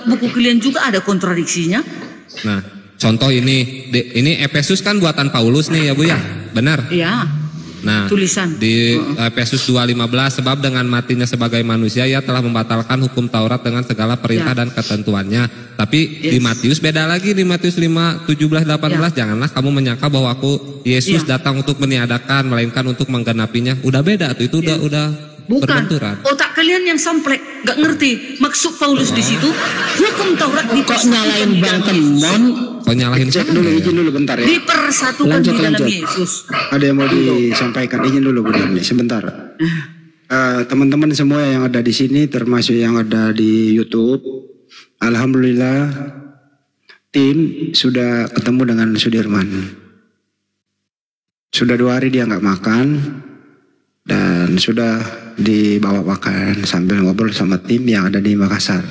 buku kalian juga ada kontradiksinya. Nah, contoh ini Efesus kan buatan Paulus nih ya Bu ya, benar? Iya. Nah, tulisan di Efesus 2:15, sebab dengan matinya sebagai manusia ia telah membatalkan hukum Taurat dengan segala perintah dan ketentuannya. Tapi di Matius beda lagi, di Matius 5:17-18, janganlah kamu menyangka bahwa aku Yesus datang untuk meniadakan, melainkan untuk menggenapinya. Udah beda tuh, itu udah bukan berbenturan. Otak kalian yang samplek, gak ngerti maksud Paulus di situ. Hukum Taurat kok nyalain Bang Temon? Kok nyalahin cek dulu, izin dulu bentar ya. Dipersatukan di dalam Yesus. Ada yang mau disampaikan, izin dulu benar nih, sebentar. Teman-teman semua yang ada di sini, termasuk yang ada di YouTube, alhamdulillah tim sudah ketemu dengan Sudirman. Sudah 2 hari dia nggak makan dan sudah dibawa makan sambil ngobrol sama tim yang ada di Makassar.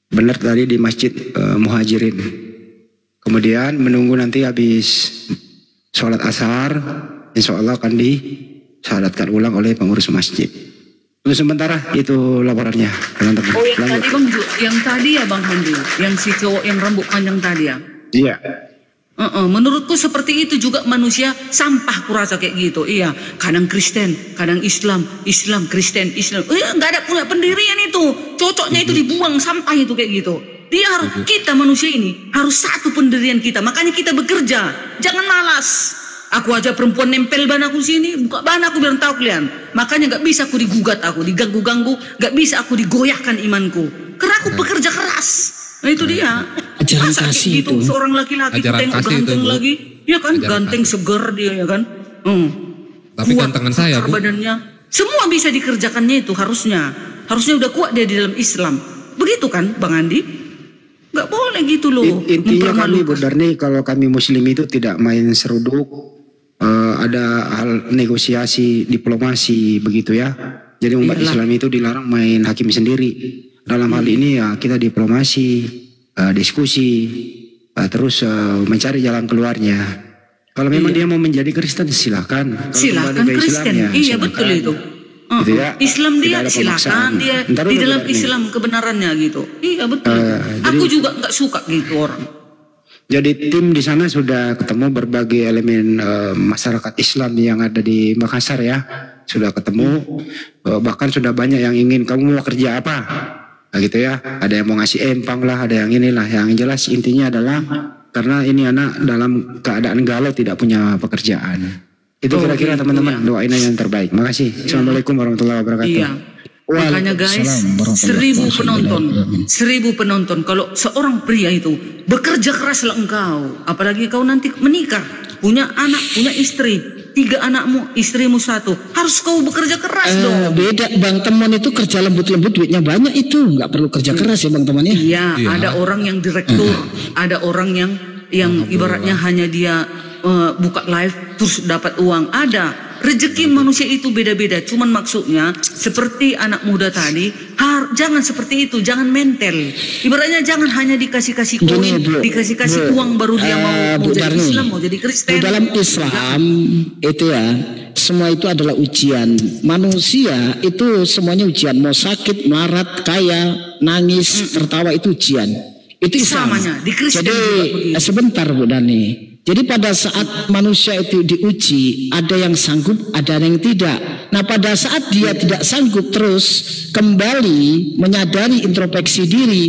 Benar tadi di Masjid Muhajirin. Kemudian menunggu nanti habis sholat asar, insya Allah akan disyahadatkan ulang oleh pengurus masjid. Untuk sementara itu laporannya, teman-teman. Oh, yang tadi Bang, yang tadi ya Bang Handi, yang si cowok yang rambut panjang tadi ya? Iya. Menurutku seperti itu juga manusia, sampah kurasa kayak gitu. Iya, kadang Kristen, kadang Islam, Kristen, Islam. Nggak ada punya pendirian itu. Cocoknya itu dibuang sampah itu kayak gitu. Dia harus, kita manusia ini harus satu pendirian kita. Makanya kita bekerja, jangan malas. Aku aja perempuan nempel ban aku sini, buka ban aku bilang tahu kalian. Makanya nggak bisa aku digugat, aku diganggu-ganggu, nggak bisa aku digoyahkan imanku. Karena aku bekerja keras. Nah itu dia. Ajaran kasih gitu, itu. Seorang laki-laki tengok ganteng itu, lagi, ya kan, ganteng seger dia ya kan. Tapi gantengan saya Bu. Badannya, semua bisa dikerjakannya itu harusnya udah kuat dia di dalam Islam. Begitu kan Bang Andi? Nggak boleh gitu loh. Intinya kami Bu Darni, kalau kami Muslim itu tidak main seruduk, ada hal negosiasi, diplomasi begitu ya. Jadi umat Islam itu dilarang main hakim sendiri. Dalam hal ini ya kita diplomasi, diskusi, terus mencari jalan keluarnya. Kalau memang dia mau menjadi Kristen silahkan. Silahkan Kristen, iya betul itu. Gitu ya, Islam dia silakan, dia di dalam Islam kebenarannya gitu. Iya betul. Aku juga nggak suka gitu orang. Jadi tim di sana sudah ketemu berbagai elemen masyarakat Islam yang ada di Makassar ya, sudah ketemu. Bahkan sudah banyak yang ingin, kamu mau kerja apa? Nah, gitu ya. Ada yang mau ngasih empang lah, ada yang inilah. Yang jelas intinya adalah karena ini anak dalam keadaan galau, tidak punya pekerjaan. Itu kira-kira teman-teman, doain aja yang terbaik. Makasih. Assalamualaikum warahmatullahi wabarakatuh. Iya. Makanya guys, 1000 penonton. Kalau seorang pria itu bekerja keraslah engkau, apalagi kau nanti menikah, punya anak, punya istri, 3 anakmu, istrimu 1, harus kau bekerja keras dong. Beda Bang Temon itu kerja lembut-lembut, duitnya banyak itu, nggak perlu kerja keras ya Bang Temon ya. Iya, ada orang yang direktur, ada orang yang ibaratnya hanya dia buka live terus dapat uang. Ada rezeki manusia itu beda-beda. Cuman maksudnya seperti anak muda tadi, jangan seperti itu, jangan mental. Ibaratnya jangan hanya dikasih-kasih koin, dikasih-kasih uang baru dia mau jadi Islam, mau jadi Kristen. Di dalam Islam itu ya, semua itu adalah ujian. Manusia itu semuanya ujian. Mau sakit, melarat, kaya, nangis, tertawa, itu ujian. Itu samanya di Kristen. Jadi sebentar Bu Dani. Jadi pada saat manusia itu diuji, ada yang sanggup, ada yang tidak. Nah pada saat dia tidak sanggup, terus kembali menyadari, introspeksi diri,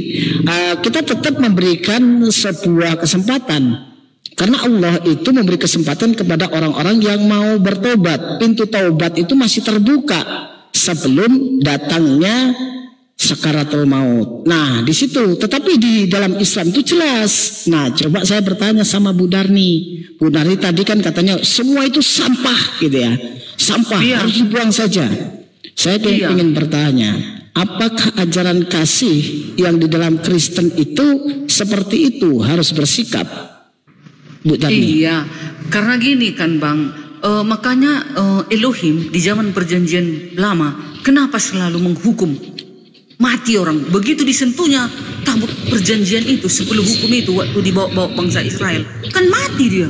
kita tetap memberikan sebuah kesempatan. Karena Allah itu memberi kesempatan kepada orang-orang yang mau bertobat. Pintu taubat itu masih terbuka sebelum datangnya sakaratul maut. Nah di situ, tetapi di dalam Islam itu jelas. Nah coba saya bertanya sama Bu Darni. Bu Darni tadi kan katanya semua itu sampah gitu ya. Sampah harus dibuang saja. Saya ingin bertanya, apakah ajaran kasih yang di dalam Kristen itu seperti itu harus bersikap, Bu Darni? Iya, karena gini kan Bang, makanya Elohim di zaman perjanjian lama kenapa selalu menghukum mati orang. Begitu disentuhnya tabut perjanjian itu, 10 hukum itu waktu dibawa-bawa bangsa Israel, kan mati dia.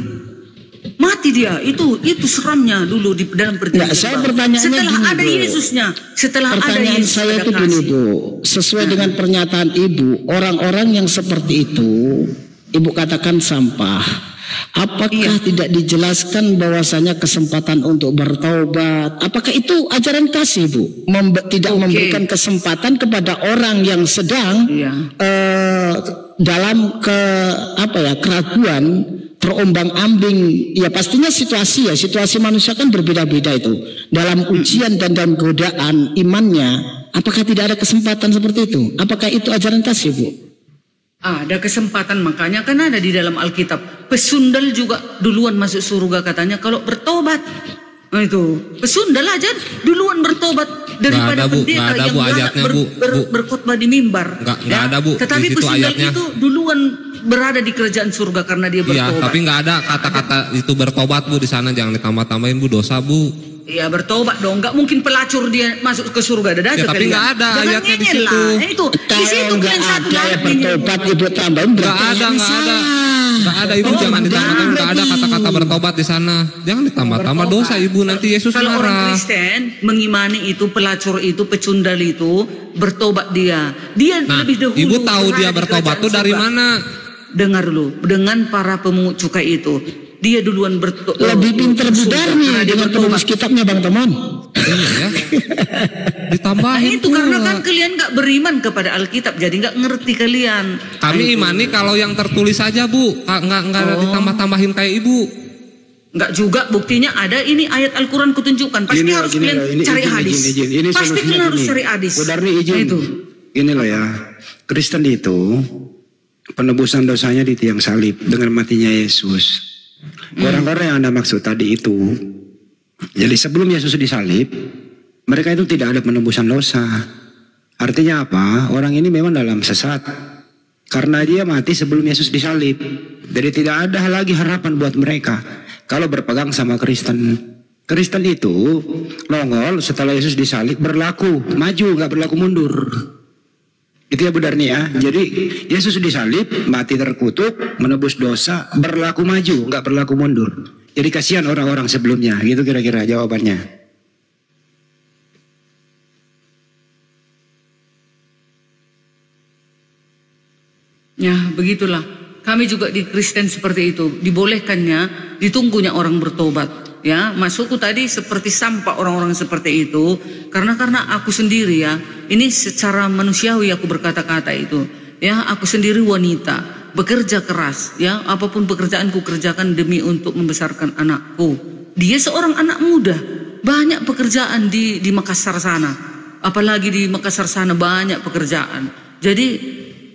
Mati dia. Itu seramnya dulu di dalam perjanjian saya baru. pertanyaannya Setelah gini, ada Bu. Yesusnya, setelah ada Pertanyaan Yesus saya ada itu gini, kasih. Bu. Sesuai dengan pernyataan Ibu, orang-orang yang seperti itu, Ibu katakan sampah. Apakah tidak dijelaskan bahwasanya kesempatan untuk bertaubat? Apakah itu ajaran kasih, Bu? Tidak memberikan kesempatan kepada orang yang sedang dalam keraguan, terombang-ambing. Ya pastinya situasi manusia kan berbeda-beda itu. Dalam ujian dan dalam godaan imannya, apakah tidak ada kesempatan seperti itu? Apakah itu ajaran kasih, Bu? Ada kesempatan, makanya kan ada di dalam Alkitab. Pesundal juga duluan masuk surga katanya kalau bertobat. Nah itu, pesundal aja duluan bertobat daripada pendeta yang berkhotbah di mimbar. Nggak ada, Bu. Tetapi pesundal ayatnya itu duluan berada di kerajaan surga karena dia bertobat. Iya, tapi nggak ada kata-kata itu bertobat, Bu, di sana. Jangan ditambah-tambahin, Bu, dosa, Bu. Iya, bertobat dong. Nggak mungkin pelacur dia masuk ke surga. Ya, tapi nggak ada ayatnya di situ. Di situ nggak ada ya bertobat, Ibu tambahin berarti nggak ada Ibu. Jangan ditambah-tambah. Nggak ada kata-kata bertobat di sana. Jangan ditambah-tambah dosa, Ibu. Nanti Yesus kalau marah. Orang Kristen mengimani itu, pelacur itu, pecundal itu, bertobat dia lebih dahulu. Ibu tahu dia bertobat tuh dari mana? Dengar dulu, dengan para pemungut cukai itu. Dia duluan lebih pintar Bu Darni dengan penulis kitabnya, Bang Tomon. Iya ya. Ditambahin itu karena kan kalian nggak beriman kepada Alkitab, jadi nggak ngerti kalian. Kami imani kalau yang tertulis saja, Bu. Nggak ditambah-tambahin kayak Ibu. Nggak juga, buktinya ada ini ayat Al-Quran kutunjukkan. Pasti harus kalian cari hadis. Pasti kalian harus cari hadis. Bu Darni izin. Gini loh ya, Kristen itu penebusan dosanya di tiang salib dengan matinya Yesus. Orang-orang yang Anda maksud tadi itu, jadi sebelum Yesus disalib, mereka itu tidak ada penebusan dosa. Artinya apa? Orang ini memang dalam sesat karena dia mati sebelum Yesus disalib. Jadi tidak ada lagi harapan buat mereka kalau berpegang sama Kristen. Kristen itu nongol setelah Yesus disalib, berlaku maju, nggak berlaku mundur. Itu ya Bu Darni ya. Jadi Yesus disalib, mati terkutuk, menebus dosa, berlaku maju, nggak berlaku mundur. Jadi kasihan orang-orang sebelumnya. Gitu kira-kira jawabannya. Ya begitulah. Kami juga di Kristen seperti itu. Dibolehkannya, ditunggunya orang bertobat. Ya, maksudku tadi seperti sampah orang-orang seperti itu karena aku sendiri ya, ini secara manusiawi aku berkata-kata itu ya, aku sendiri wanita bekerja keras ya, apapun pekerjaanku kerjakan demi untuk membesarkan anakku. Dia seorang anak muda, banyak pekerjaan di Makassar sana, apalagi di Makassar sana banyak pekerjaan. Jadi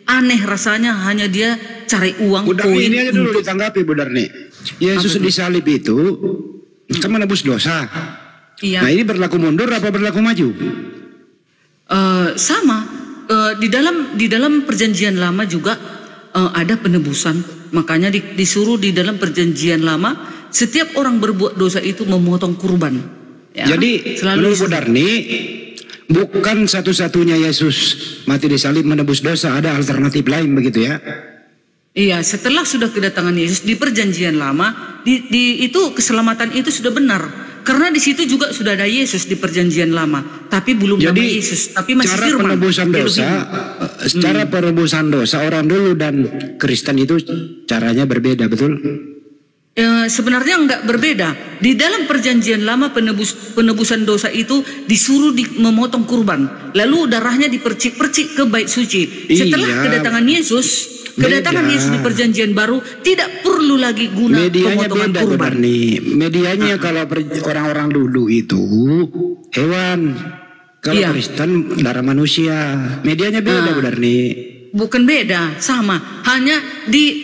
aneh rasanya hanya dia cari uang. Bu Darni ini aja dulu ditanggapi Bu Darni. Yesus disalib itu kan menebus dosa. Iya. Nah ini berlaku mundur apa berlaku maju? Sama. Di dalam perjanjian lama juga ada penebusan. Makanya disuruh di dalam perjanjian lama setiap orang berbuat dosa itu memotong kurban. Ya, jadi menurut Bu Darni bukan satu-satunya Yesus mati disalib menebus dosa, ada alternatif lain begitu ya? Iya, setelah sudah kedatangan Yesus di perjanjian lama, itu keselamatan itu sudah benar. Karena di situ juga sudah ada Yesus di perjanjian lama, tapi belum nama Yesus, tapi masih cara firman. Penebusan dosa, cara penebusan dosa orang dulu dan Kristen itu caranya berbeda, betul? Sebenarnya enggak berbeda. Di dalam perjanjian lama penebusan dosa itu disuruh memotong kurban, lalu darahnya dipercik-percik ke bait suci. Setelah kedatangan Yesus di perjanjian baru tidak perlu lagi guna pemotongan kurban. Medianya kalau orang-orang dulu itu hewan, kalau Kristen darah manusia. Medianya beda Bu Darni. Bukan beda, sama. Hanya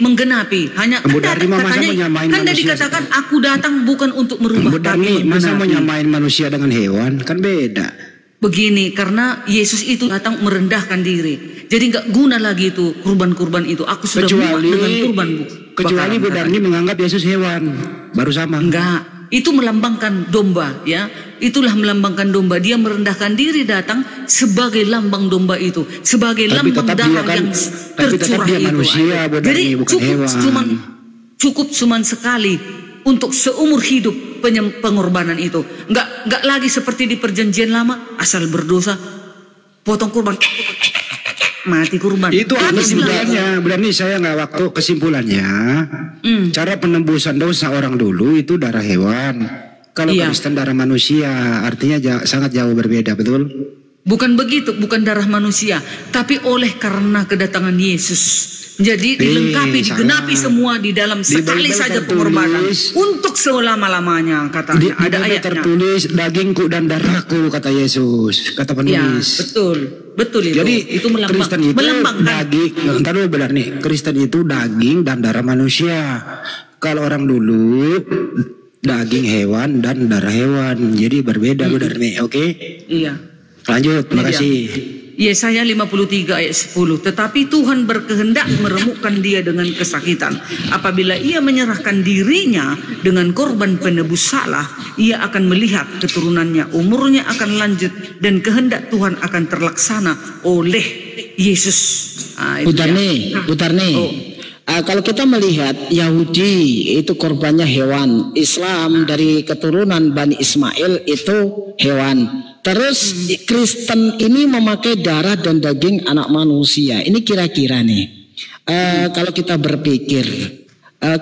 menggenapi. Hanya kan dikatakan aku datang bukan untuk merubah. Bu Darni, masa mau nyamain manusia dengan hewan? Kan beda. Begini, karena Yesus itu datang merendahkan diri. Jadi nggak guna lagi itu kurban-kurban itu. Aku sudah muak dengan kurban, Bu. Kecuali Bu Darni menganggap Yesus hewan, baru sama. Enggak, itu melambangkan domba, ya. Itulah melambangkan domba. Dia merendahkan diri datang sebagai lambang domba itu, sebagai lambang darah yang tercurah itu. Jadi cukup cuman sekali untuk seumur hidup pengorbanan itu. Enggak lagi seperti di perjanjian lama, asal berdosa potong kurban, mati kurban. Itu kesimpulannya. Berarti saya nggak waktu kesimpulannya. Cara penembusan dosa orang dulu itu darah hewan. Kalau Kristen darah manusia, artinya sangat jauh berbeda, betul? Bukan begitu, bukan darah manusia, tapi oleh karena kedatangan Yesus. Jadi dilengkapi, digenapi semua di dalam sekali saja pengorbanan untuk selama-lamanya, katanya. Ada ayatnya. Tertulis dagingku dan darahku, kata Yesus, kata penulis. Ya, betul itu. Jadi itu Kristen itu daging. Ntar dulu benar nih, Kristen itu daging dan darah manusia. Kalau orang dulu daging hewan dan darah hewan, jadi berbeda benar nih, oke? Iya. Lanjut, makasih. Yesaya 53 ayat 10. Tetapi Tuhan berkehendak meremukkan dia dengan kesakitan. Apabila ia menyerahkan dirinya dengan korban penebus salah, ia akan melihat keturunannya, umurnya akan lanjut, dan kehendak Tuhan akan terlaksana oleh Yesus. Butarni. Kalau kita melihat Yahudi itu korbannya hewan, Islam dari keturunan Bani Ismail itu hewan. Terus Kristen ini memakai darah dan daging anak manusia. Ini kira-kira nih, kalau kita berpikir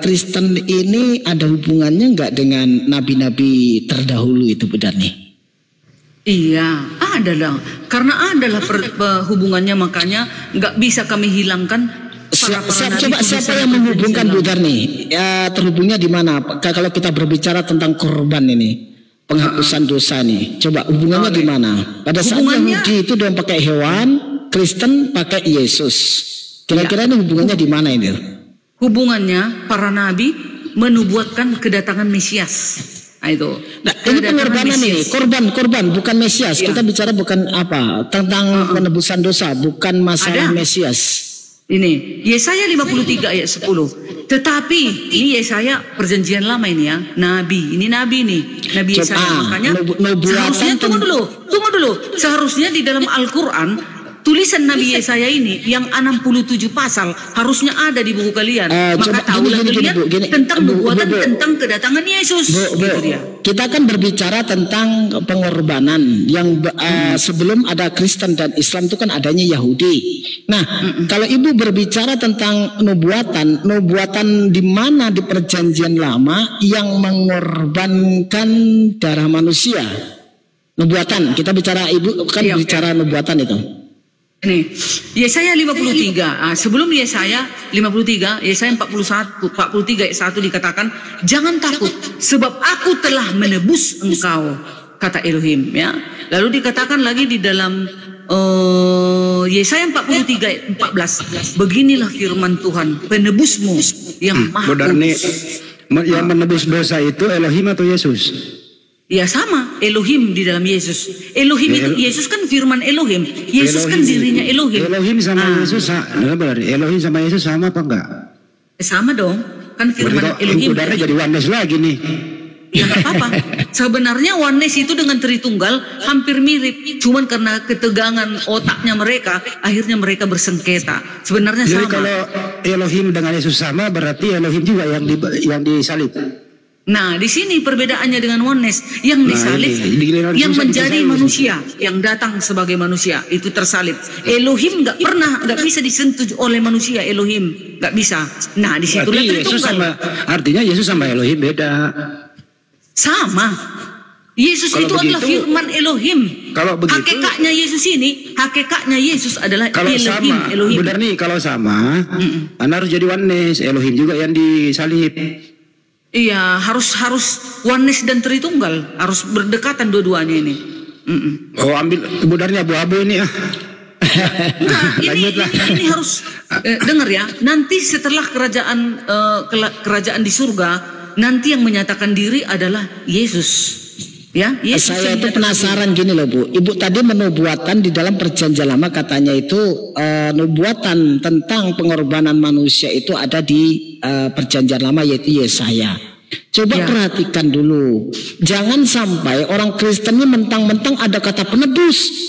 Kristen ini ada hubungannya nggak dengan nabi-nabi terdahulu itu, benar nih? Iya, ada dong. Karena adalah hubungannya, makanya nggak bisa kami hilangkan. Siapa yang menghubungkan Bu Darni? Terhubungnya di mana? Kalau kita berbicara tentang korban ini, penghapusan dosa nih, coba hubungannya di mana? Pada saat Yahudi itu dia pakai hewan, Kristen pakai Yesus. Kira-kira ini hubungannya di mana ini? Hubungannya para nabi menubuatkan kedatangan Mesias. Itu. Nah, ini pengorbanan ini, korban bukan Mesias. Kita bicara bukan tentang penebusan dosa, bukan masalah Mesias. Ini Yesaya 53 ayat 10. Tetapi ini Yesaya perjanjian lama ini ya, nabi. Ini nabi nih, Nabi Yesaya. Makanya seharusnya tunggu dulu. Seharusnya di dalam Al-Qur'an tulisan Nabi Yesaya ini yang 67 pasal harusnya ada di buku kalian. Maka tahulah kalian tentang nubuatan tentang kedatangan Yesus. Kita akan berbicara tentang pengorbanan yang sebelum ada Kristen dan Islam itu kan adanya Yahudi. Nah, kalau Ibu berbicara tentang nubuatan di mana di perjanjian lama yang mengorbankan darah manusia? Nubuatan, kita bicara Ibu kan bicara nubuatan itu. Ini Yesaya 53. Sebelum Yesaya 53, Yesaya 43 ayat 1 dikatakan, jangan takut sebab aku telah menebus engkau, kata Elohim, ya. Lalu dikatakan lagi di dalam Yesaya 43 ayat 14, beginilah firman Tuhan penebusmu yang maha kudus. Yang menebus dosa itu Elohim atau Yesus? Ya sama, Elohim di dalam Yesus. Elohim itu, Yesus kan firman Elohim. Yesus kan dirinya Elohim. Elohim sama Yesus, Elohim sama Yesus sama apa enggak? Sama dong, kan firman Elohim. Udarnya jadi oneness lagi nih. Ya nggak apa-apa. Sebenarnya oneness itu dengan Tritunggal hampir mirip. Cuman karena ketegangan otaknya mereka, akhirnya mereka bersengketa. Sebenarnya jadi sama. Jadi kalau Elohim dengan Yesus sama, berarti Elohim juga yang disalib. Nah, di sini perbedaannya dengan oneness, yang disalib, yang menjadi manusia, yang datang sebagai manusia itu tersalib. Elohim nggak bisa disentuh oleh manusia. Elohim nggak bisa. Nah, di situ Yesus artinya Yesus sama Elohim beda. Sama. Yesus kalau itu adalah firman Elohim. Kalau begitu, hakikatnya Yesus adalah Elohim. Elohim. Benar nih, kalau sama, harus jadi oneness. Elohim juga yang disalib. Iya, harus oneness dan Tritunggal, harus berdekatan dua-duanya ini. Oh, ambil kemudarnya abu-abu ini ya. Nah, ini harus dengar ya. Nanti setelah kerajaan di surga, nanti yang menyatakan diri adalah Yesus. Ya, Yesus. Saya itu penasaran gini loh Bu. Ibu tadi menubuatan di dalam perjanjian lama katanya itu nubuatan tentang pengorbanan manusia itu ada di perjanjian lama yaitu Yesaya. Coba perhatikan dulu. Jangan sampai orang Kristen ini mentang-mentang ada kata penebus.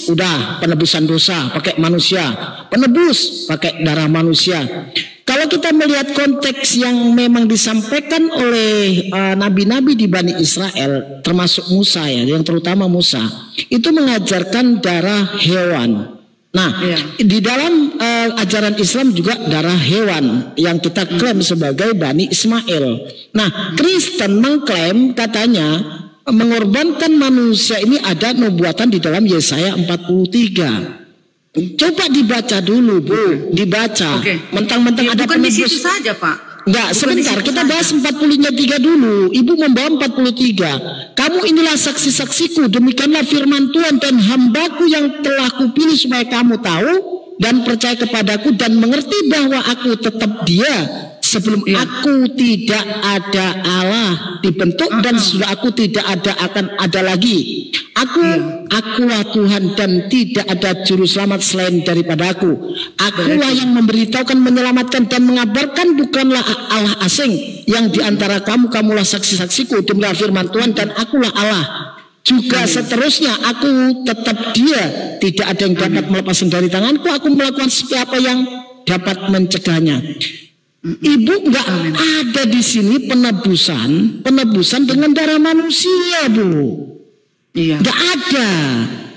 Udah penebusan dosa pakai manusia. Penebus pakai darah manusia. Kalau kalau kita melihat konteks yang memang disampaikan oleh nabi-nabi di Bani Israel, termasuk Musa ya, yang terutama Musa, itu mengajarkan darah hewan. Nah, di dalam ajaran Islam juga darah hewan yang kita klaim sebagai Bani Ismail. Nah, Kristen mengklaim katanya mengorbankan manusia ini ada nubuatan di dalam Yesaya 43. Coba dibaca dulu, Bu, dibaca. Mentang-mentang ada bukan di penebus situ saja, Pak. Enggak, sebentar kita bahas 40-nya 3 dulu. Ibu membawa 43. Kamu inilah saksi-saksiku, demikianlah firman Tuhan, dan hambaku yang telah kupilih supaya kamu tahu dan percaya kepadaku dan mengerti bahwa aku tetap Dia. Sebelum aku tidak ada Allah dibentuk dan sudah aku tidak ada akan ada lagi. Akulah Tuhan dan tidak ada juru selamat selain daripada aku. Akulah yang memberitahukan, menyelamatkan dan mengabarkan, bukanlah Allah asing yang diantara kamu. Kamulah saksi-saksiku, demikian firman Tuhan, dan akulah Allah. Juga seterusnya, aku tetap Dia, tidak ada yang dapat melepaskan dari tanganku. Aku melakukan setiap apa yang dapat mencegahnya. Ibu, nggak ada di sini penebusan dengan darah manusia, Bu. Nggak ada.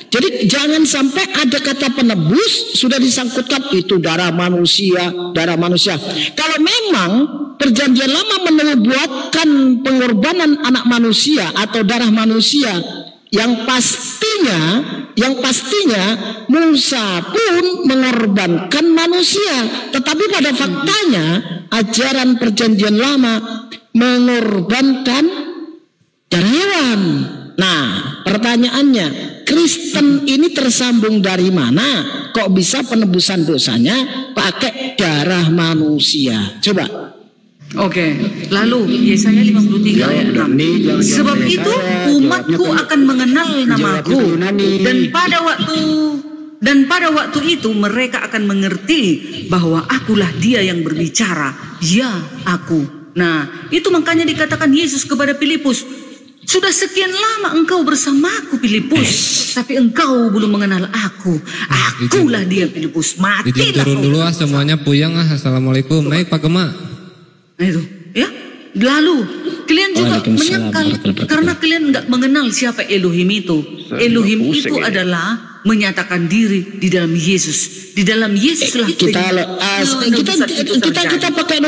Jadi jangan sampai ada kata penebus sudah disangkutkan itu darah manusia, darah manusia. Kalau memang perjanjian lama menubuatkan pengorbanan anak manusia atau darah manusia, yang pastinya Musa pun mengorbankan manusia. Tetapi pada faktanya ajaran perjanjian lama mengorbankan darah hewan. Nah, pertanyaannya, Kristen ini tersambung dari mana? Kok bisa penebusan dosanya pakai darah manusia? Coba. Oke, lalu Yesaya 53 ayat 6. Sebab itu umatku akan mengenal namaku, dan pada waktu itu mereka akan mengerti bahwa akulah Dia yang berbicara, ya aku. Nah, itu makanya dikatakan Yesus kepada Filipus, sudah sekian lama engkau bersamaku Filipus, tapi engkau belum mengenal aku. Akulah Dia Filipus. Matilah. Turun dulu semuanya puyeng. Assalamualaikum. Naik Pak Gema. Nah itu, ya. Lalu kalian juga menyangkal karena kalian nggak mengenal siapa Elohim itu. Elohim itu adalah menyatakan diri di dalam Yesus. Di dalam Yesus lah kita pakai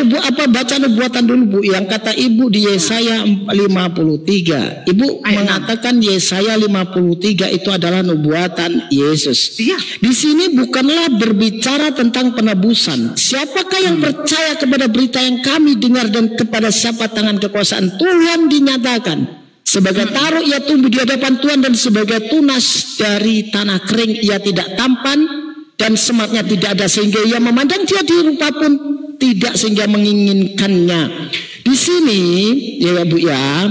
baca nubuatan dulu, Bu, yang kata Ibu di Yesaya 53. Ibu mengatakan Yesaya 53 itu adalah nubuatan Yesus. Di sini bukanlah berbicara tentang penebusan. Siapakah yang percaya kepada berita yang kami dengar dan kepada siapa tangan kekuasaan Tuhan dinyatakan? Sebagai taruh ia tumbuh di hadapan Tuhan, dan sebagai tunas dari tanah kering ia tidak tampan, dan sematnya tidak ada sehingga ia memandang dia di rupa pun tidak sehingga menginginkannya. Di sini ya Bu ya,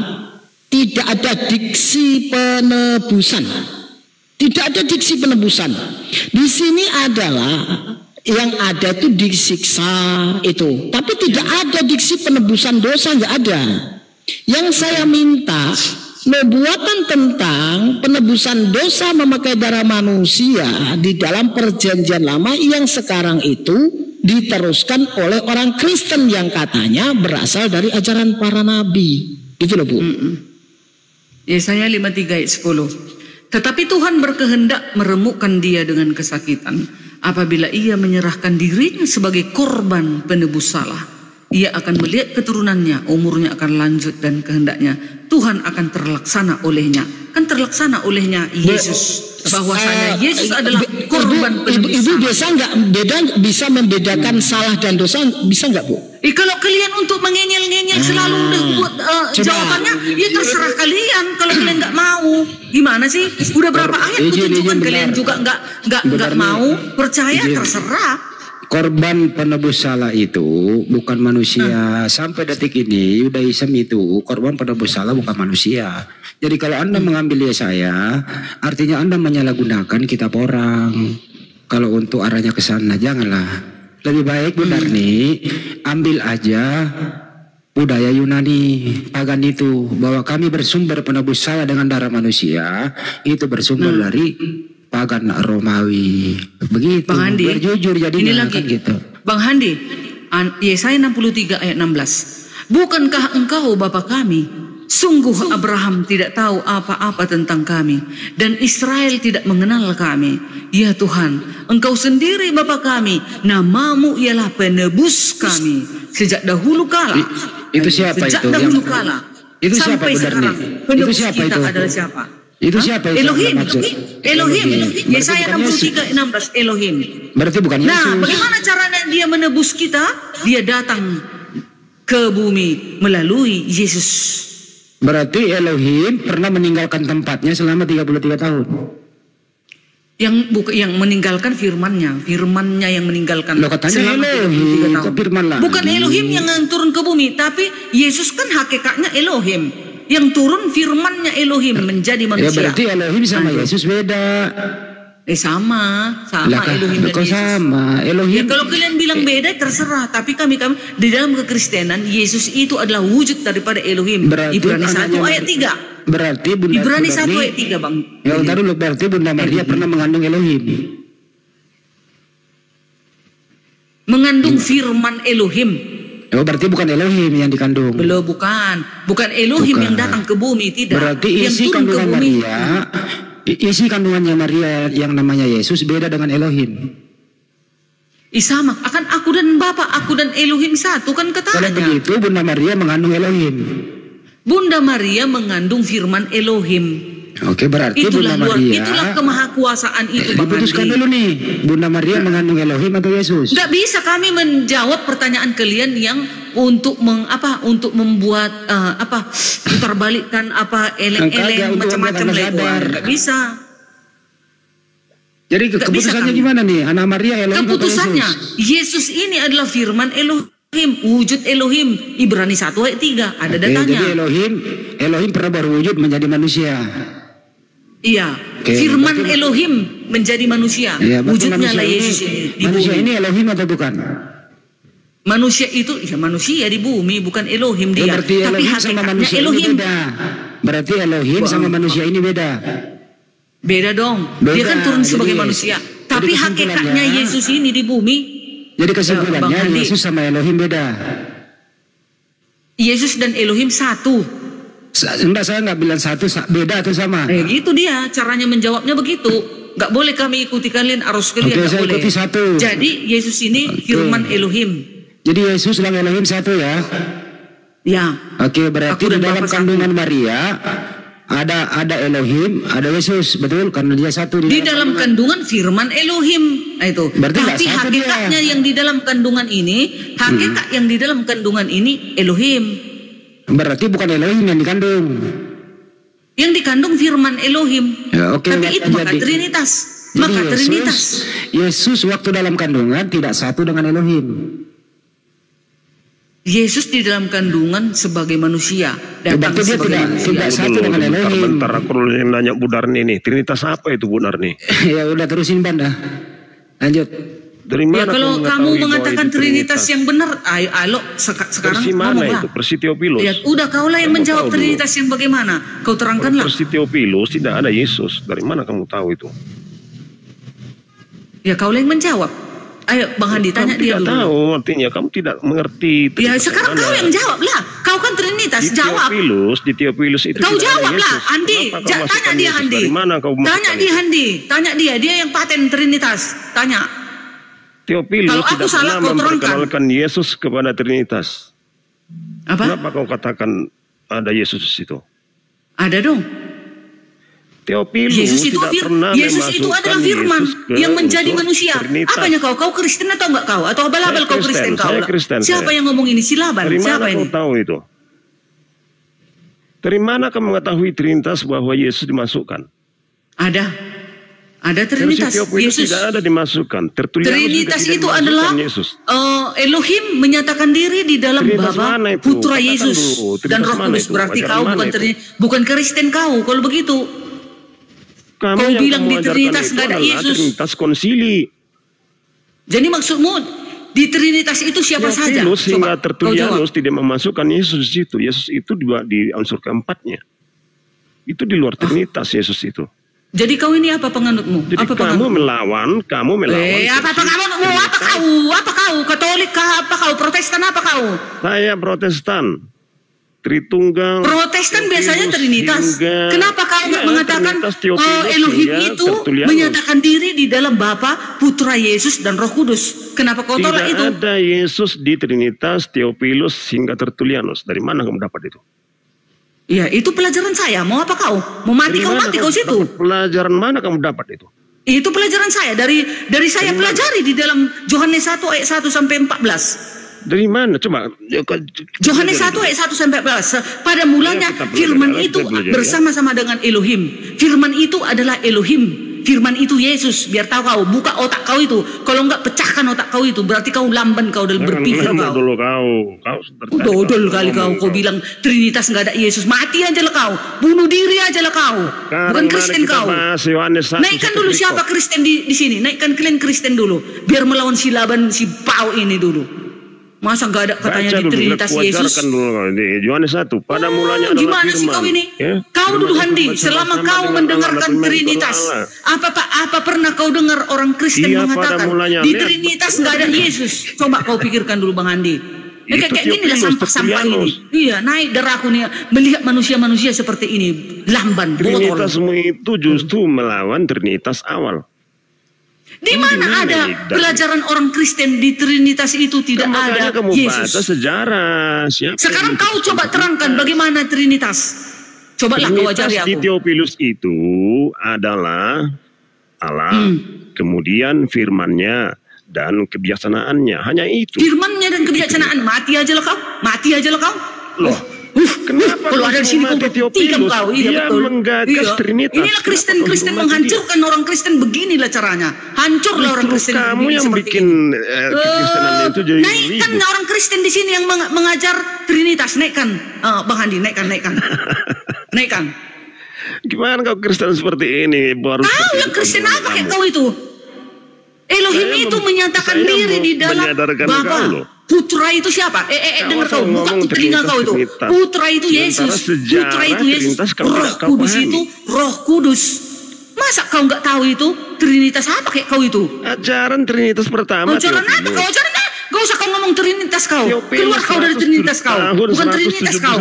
tidak ada diksi penebusan. Tidak ada diksi penebusan. Di sini adalah yang ada itu disiksa itu, tapi tidak ada diksi penebusan dosa, nggak ada. Yang saya minta nubuatan tentang penebusan dosa memakai darah manusia di dalam perjanjian lama yang sekarang itu diteruskan oleh orang Kristen yang katanya berasal dari ajaran para nabi. Gitu loh, Bu. Yesaya 53 ayat 10. Tetapi Tuhan berkehendak meremukkan dia dengan kesakitan apabila ia menyerahkan dirinya sebagai korban penebus salah. Ia akan melihat keturunannya, umurnya akan lanjut, dan kehendaknya Tuhan akan terlaksana olehnya. Kan terlaksana olehnya Yesus. Bahwasanya Yesus adalah korban penebus. Ibu bisa membedakan salah dan dosa, bisa nggak, Bu? Kalau kalian untuk mengenyel-ngenyel selalu udah buat jawabannya, ya terserah kalian. Kalau kalian nggak mau, gimana sih? Udah berapa ayat kutunjukkan kalian juga nggak mau percaya, terserah. Korban penebus salah itu bukan manusia. Sampai detik ini Yudaism itu korban penebus salah bukan manusia. Jadi kalau Anda mengambil Yesaya, artinya Anda menyalahgunakan kitab orang. Kalau untuk arahnya ke sana, janganlah. Lebih baik Bu Darni ambil aja budaya Yunani pagan itu, bahwa kami bersumber penebus salah dengan darah manusia, itu bersumber dari pagan Romawi. Begitu. Bang Handi, berjujur jadinya kan gitu. Bang Handi, Yesaya 63 ayat 16. Bukankah engkau Bapa kami? Sungguh Abraham tidak tahu apa-apa tentang kami, dan Israel tidak mengenal kami. Ya Tuhan, Engkau sendiri Bapa kami, namamu ialah penebus kami sejak dahulu kala. Itu siapa sejak itu? dahulu kala. Itu siapa sampai sebenarnya? sekarang penebus Itu siapa kita itu? adalah siapa? Itu siapa itu? Elohim. Maksud? Elohim. Yesaya Berarti 63 16 Elohim. Berarti bukan Yesus. Nah, bagaimana caranya dia menebus kita? Dia datang ke bumi melalui Yesus. Berarti Elohim pernah meninggalkan tempatnya selama 33 tahun. Yang meninggalkan firman-Nya yang meninggalkan. Loh, katanya selama Elohim, 33 tahun. kok firman lagi? Bukan Elohim yang turun ke bumi, tapi Yesus kan hakikatnya Elohim. Yang turun firman-Nya Elohim menjadi Ya manusia. berarti Elohim sama Yesus beda. Sama Lah, Elohim dan kok Yesus. sama? Ya, Elohim. kalau kalian bilang beda terserah, tapi kami di dalam kekristenan Yesus itu adalah wujud daripada Elohim. Berarti Ibrani 1 anaknya- ayat 3. Berarti Bunda Ibrani 1 Bunda ayat 3, Bang. Ya bentar dulu, berarti Bunda Maria pernah mengandung Elohim. Mengandung firman Elohim. Oh, berarti bukan Elohim yang dikandung. Belum, bukan Elohim Bukan. yang datang ke bumi, tidak. Berarti yang isi turun ke kandungan bumi. Maria, isi kandungannya Maria yang namanya Yesus beda dengan Elohim. Sama, akan aku dan Bapa, aku dan Elohim satu kan Kalau katanya. begitu Bunda Maria mengandung Elohim. Bunda Maria mengandung firman Elohim. Oke, berarti Itulah Bunda Maria itulah kemahakuasaan itu, Bang diputuskan Andi. dulu nih, Bunda Maria mengandung Elohim atau Yesus? Nggak bisa kami menjawab pertanyaan kalian yang untuk membuat putarbalikkan eleng-eleng Untuk macam-macam Anda lego. sadar. Nggak bisa. Jadi Nggak keputusannya bisa kami. gimana nih? Anak Maria Elohim atau Keputusannya Yesus? Yesus ini adalah firman Elohim, wujud Elohim. Ibrani 1 ayat 3 ada Oke, datanya. jadi Elohim pernah berwujud menjadi manusia. Iya, Oke, firman berarti- Elohim menjadi manusia. Ya, berarti Wujudnya lah Yesus ini di manusia bumi. ini Elohim atau bukan? Manusia itu manusia di bumi, bukan Elohim Ya, dia. berarti Tapi Elohim sama hakikatnya manusia Elohim. ini beda. Berarti Elohim sama manusia ini beda. Beda dong. Beda, Dia kan turun sebagai jadi- manusia. jadi Tapi kesimpulannya- hakikatnya Yesus ini di bumi, Jadi Bang kesimpulannya Handi. Yesus sama Elohim beda. Yesus dan Elohim satu. Enggak, saya nggak bilang satu, beda atau sama. Gitu dia caranya menjawabnya begitu. Gak boleh kami ikuti kalian, arus kalian Oke, gak saya boleh. ikuti satu. Jadi Yesus ini Oke. firman Elohim. Jadi Yesus dan Elohim satu ya. Ya. Oke, berarti Aku di dan dalam Bapa kandungan Maria ada Elohim, ada Yesus, betul? Karena dia satu Di dalam kandungan firman Elohim. Nah, itu. Berarti nggak Tapi satu hakikatnya dia. yang di dalam kandungan ini, hakikat yang di dalam kandungan ini Elohim. Berarti bukan Elohim yang dikandung. Yang dikandung firman Elohim. Ya, oke, Tapi itu maka jadi- Trinitas. Jadi Maka Trinitas. Yesus waktu dalam kandungan tidak satu dengan Elohim. Yesus di dalam kandungan sebagai manusia. Datang Berarti dia sebagai manusia. tidak satu dengan Elohim. Bentar, aku dulu yang nanya Bu Darni nih. Trinitas apa itu Bu Darni? Ya udah terusin Banda. Lanjut. Dari Ya mana kalau mengetahui kamu bahwa mengatakan itu Trinitas yang benar, ayo sekarang Versi mana ngomonglah. itu? Versi Theophilus. Ya udah kaulah yang Kamu menjawab tahu dulu. Trinitas yang bagaimana. Kau terangkanlah. Versi Theophilus tidak ada Yesus. Dari mana kamu tahu itu? Ya kaulah yang menjawab. Ayo Bang Handi tanya Kamu dia tidak dulu. tahu, artinya kamu tidak mengerti. Ya Trinitas sekarang mana. kau yang jawab lah. Kau kan Trinitas, Di jawab. Theophilus itu Kau tidak ada jawab lah, Yesus. Andi. Kenapa kau Tanya masukkan dia Yesus? Andi. Dari mana kau Tanya masukkan dia Yesus? Andi. Tanya dia yang paten Trinitas. Tanya. Theophilus Kalau aku tidak salah, pernah kau terangkan. memperkenalkan Yesus kepada Trinitas. Apa? Kenapa kau katakan ada Yesus di situ? Ada dong. Theophilus Yesus itu tidak pernah Yesus itu memasukkan adalah firman Yesus ke yang menjadi unsur manusia. Trinitas. Apanya kau? Kau Kristen atau enggak kau? Atau abal-abal Saya kau Kristen Kristen, kau? saya Kristen, Siapa saya. yang ngomong ini? Silaban. Dari Siapa mana ini? kau tahu itu? Dari mana kau mengetahui Trinitas bahwa Yesus dimasukkan? Ada Versi Trinitas. Theophilus Yesus. tidak ada dimasukkan. Tertulisan Trinitas juga tidak itu adalah dimasukkan Yesus. Elohim menyatakan diri di dalam Trinitas Bapa, mana itu? Putra Katakan Yesus dulu, Trinitas dan Roh mana Kudus. itu? Berarti Ajaran kau mana bukan itu? bukan Kristen kau. Kalau begitu, Kamu Kau yang bilang kamu di ajarkan Trinitas itu nggak ada adalah Yesus. Trinitas konsili. jadi maksudmu di Trinitas itu siapa saja? Theophilus hingga Coba, kau Tertullianus jawab. tidak memasukkan Yesus di situ. Yesus itu di unsur keempatnya. Itu di luar Trinitas Yesus itu. Jadi kau ini apa penganutmu? Jadi apa kamu melawan. Apa penganutmu? Apa kau? Katolik kah? Apa kau? Protestan apa kau? Saya Protestan. Tritunggal. Protestan biasanya Trinitas. Kenapa kau nggak mengatakan Elohim itu menyatakan diri di dalam Bapa, Putra Yesus dan Roh Kudus? Kenapa kau tolak itu? Tidak ada Yesus di Trinitas, Theophilus hingga Tertullianus. Dari mana kamu dapat itu? Ya, itu pelajaran saya. Mau apa kau? Mau mati kau mati kau situ. Pelajaran mana kamu dapat itu? Itu pelajaran saya dari saya pelajari di dalam Yohanes 1 ayat 1 sampai 14. Dari mana? Coba. Yohanes 1 ayat 1 sampai 14. Pada mulanya firman itu bersama-sama dengan Elohim. Firman itu adalah Elohim. Firman itu Yesus. Biar tahu kau, buka otak kau itu. Kalau enggak pecahkan otak kau itu, berarti kau lamban kau dalam berpikir kau. Dulu kau dodol kali kau bilang Trinitas enggak ada Yesus. Mati aja lah kau. Bunuh diri aja lah kau. Bukan Kristen kau. Naikkan dulu siapa Kristen di sini. Naikkan kalian Kristen dulu. Biar melawan si Laban, si Pau ini dulu. Masa nggak ada katanya di Trinitas Yesus? Yohanes 1. Pada mulanya adalah gimana sih kau ini? Ya? Kau dulu Handi, selama kau mendengarkan Trinitas, apa pernah kau dengar orang Kristen mengatakan di Trinitas nggak ada Yesus? Coba kau pikirkan dulu Bang Handi. Kayak gini lah sampah-sampah ini. Iya, naik darahku nih melihat manusia-manusia seperti ini, lamban, botol. Trinitasmu itu justru melawan Trinitas awal. Di mana ada pelajaran orang Kristen di Trinitas itu tidak ada Yesus? Baca sejarah. Sekarang kau coba terangkan bagaimana Trinitas. Cobalah kau ajari aku. Di Theophilus itu adalah Allah, kemudian firman-Nya dan kebijaksanaannya. Hanya itu. Firman-Nya dan kebijaksanaan. Mati aja lah kau. Mati aja lah kau. Loh. Kenapa kalau ada di sini kau tikam kau? Iya betul. Menggagas Trinitas. Inilah Kristen menghancurkan orang Kristen, beginilah caranya. Hancurlah orang Kristen. Kamu yang bikin kekristenan itu jadi naikkan orang Kristen di sini yang mengajar Trinitas. Naikkan, Bang Handi, naikkan. Naikkan. Gimana kau Kristen seperti ini? Kau yang Kristen apa kayak kau itu? Elohim itu menyatakan diri di dalam Bapa. Putra itu siapa? Dengar kau, buka telinga kau itu. Putra itu Yesus. Putra itu Yesus. Roh Kudus itu Roh Kudus. Masa kau nggak tahu itu? Trinitas apa kayak kau itu? Ajaran Trinitas pertama. Ajaran apa kau? Ajaran apa? Gak usah kau ngomong Trinitas kau. Keluar kau dari Trinitas kau. Bukan Trinitas kau.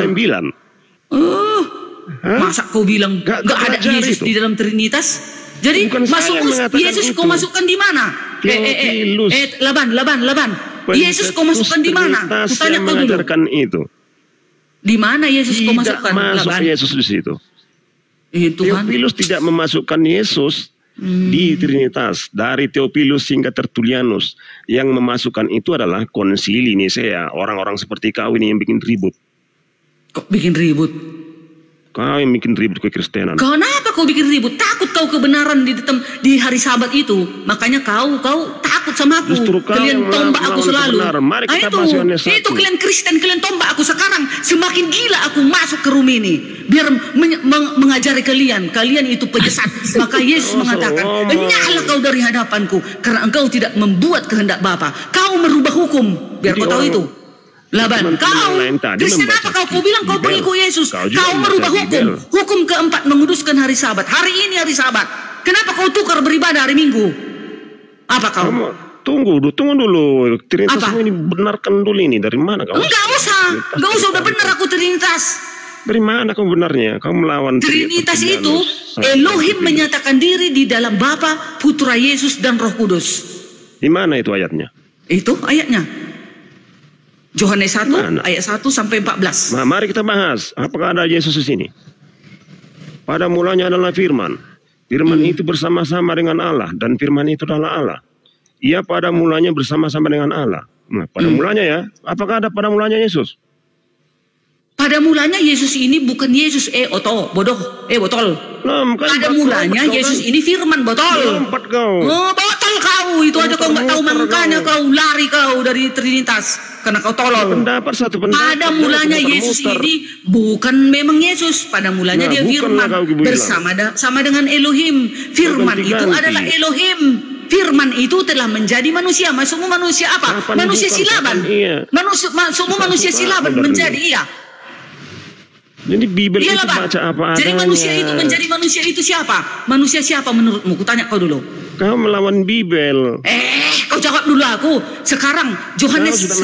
Masa kau bilang nggak ada Yesus di dalam Trinitas? Jadi masuk Yesus kau masukkan di mana? Laban. Yesus kau masukkan di mana? Kutanya kau dulu. Itu. Di mana Yesus kau masukkan? Masuk Yesus di situ. Theophilus tidak memasukkan Yesus di Trinitas. Dari Theophilus hingga Tertullianus, yang memasukkan itu adalah konsili Nisea. Orang-orang seperti kau ini yang bikin ribut. Kok bikin ribut? Kau yang bikin ribut kekristenan. Kenapa kau bikin ribut? Takut kau kebenaran di hari Sabat itu. Makanya kau takut sama aku. Kalian tombak aku selalu. Mari kita itu kalian Kristen, kalian tombak aku sekarang. Semakin gila aku masuk ke room ini. Biar mengajari kalian. Kalian itu penyesat. Maka Yesus mengatakan, enyahlah kau dari hadapanku. Karena engkau tidak membuat kehendak Bapa. Kau merubah hukum. Biar kau tahu itu. Laban, kau Kristen apa kau bilang kau pengikut Yesus? Kau merubah hukum. Hukum keempat menguduskan hari Sabat. Hari ini hari Sabat. Kenapa kau tukar beribadah hari Minggu? Apa kau? Tunggu dulu. Trinitasmu ini benarkan dulu ini. Dari mana kau? Enggak usah udah benar aku Trinitas. Dari mana kau benarnya? Kau melawan Trinitas itu Elohim menyatakan diri di dalam Bapa, Putra Yesus dan Roh Kudus. Di mana itu ayatnya? Itu ayatnya. Yohanes 1 ayat 1 sampai 14. Nah, mari kita bahas. Apakah ada Yesus di sini? Pada mulanya adalah firman. Firman itu bersama-sama dengan Allah, dan firman itu adalah Allah. Ia pada mulanya bersama-sama dengan Allah. Nah, pada mulanya ya. Apakah ada pada mulanya Yesus? Pada mulanya Yesus ini bukan Yesus botol. Nah, pada mulanya Yesus ini firman botol. Botol kau itu aja kau nggak tahu, makanya kau lari kau dari Trinitas karena kau tolol. Pada mulanya Yesus ini bukan memang Yesus. Pada mulanya dia firman bersama dengan Elohim. Firman itu adalah Elohim. Firman itu telah menjadi manusia. Maksudmu manusia apa? Manusia silaban. Maksudmu manusia silaban menjadi Jadi Bibel Iyalah, itu Bang. baca apa adanya. Jadi manusia itu menjadi manusia itu siapa? Manusia siapa menurutmu? Kutanya kau dulu. Kau melawan Bibel. Kau jawab dulu aku. Sekarang Yohanes 1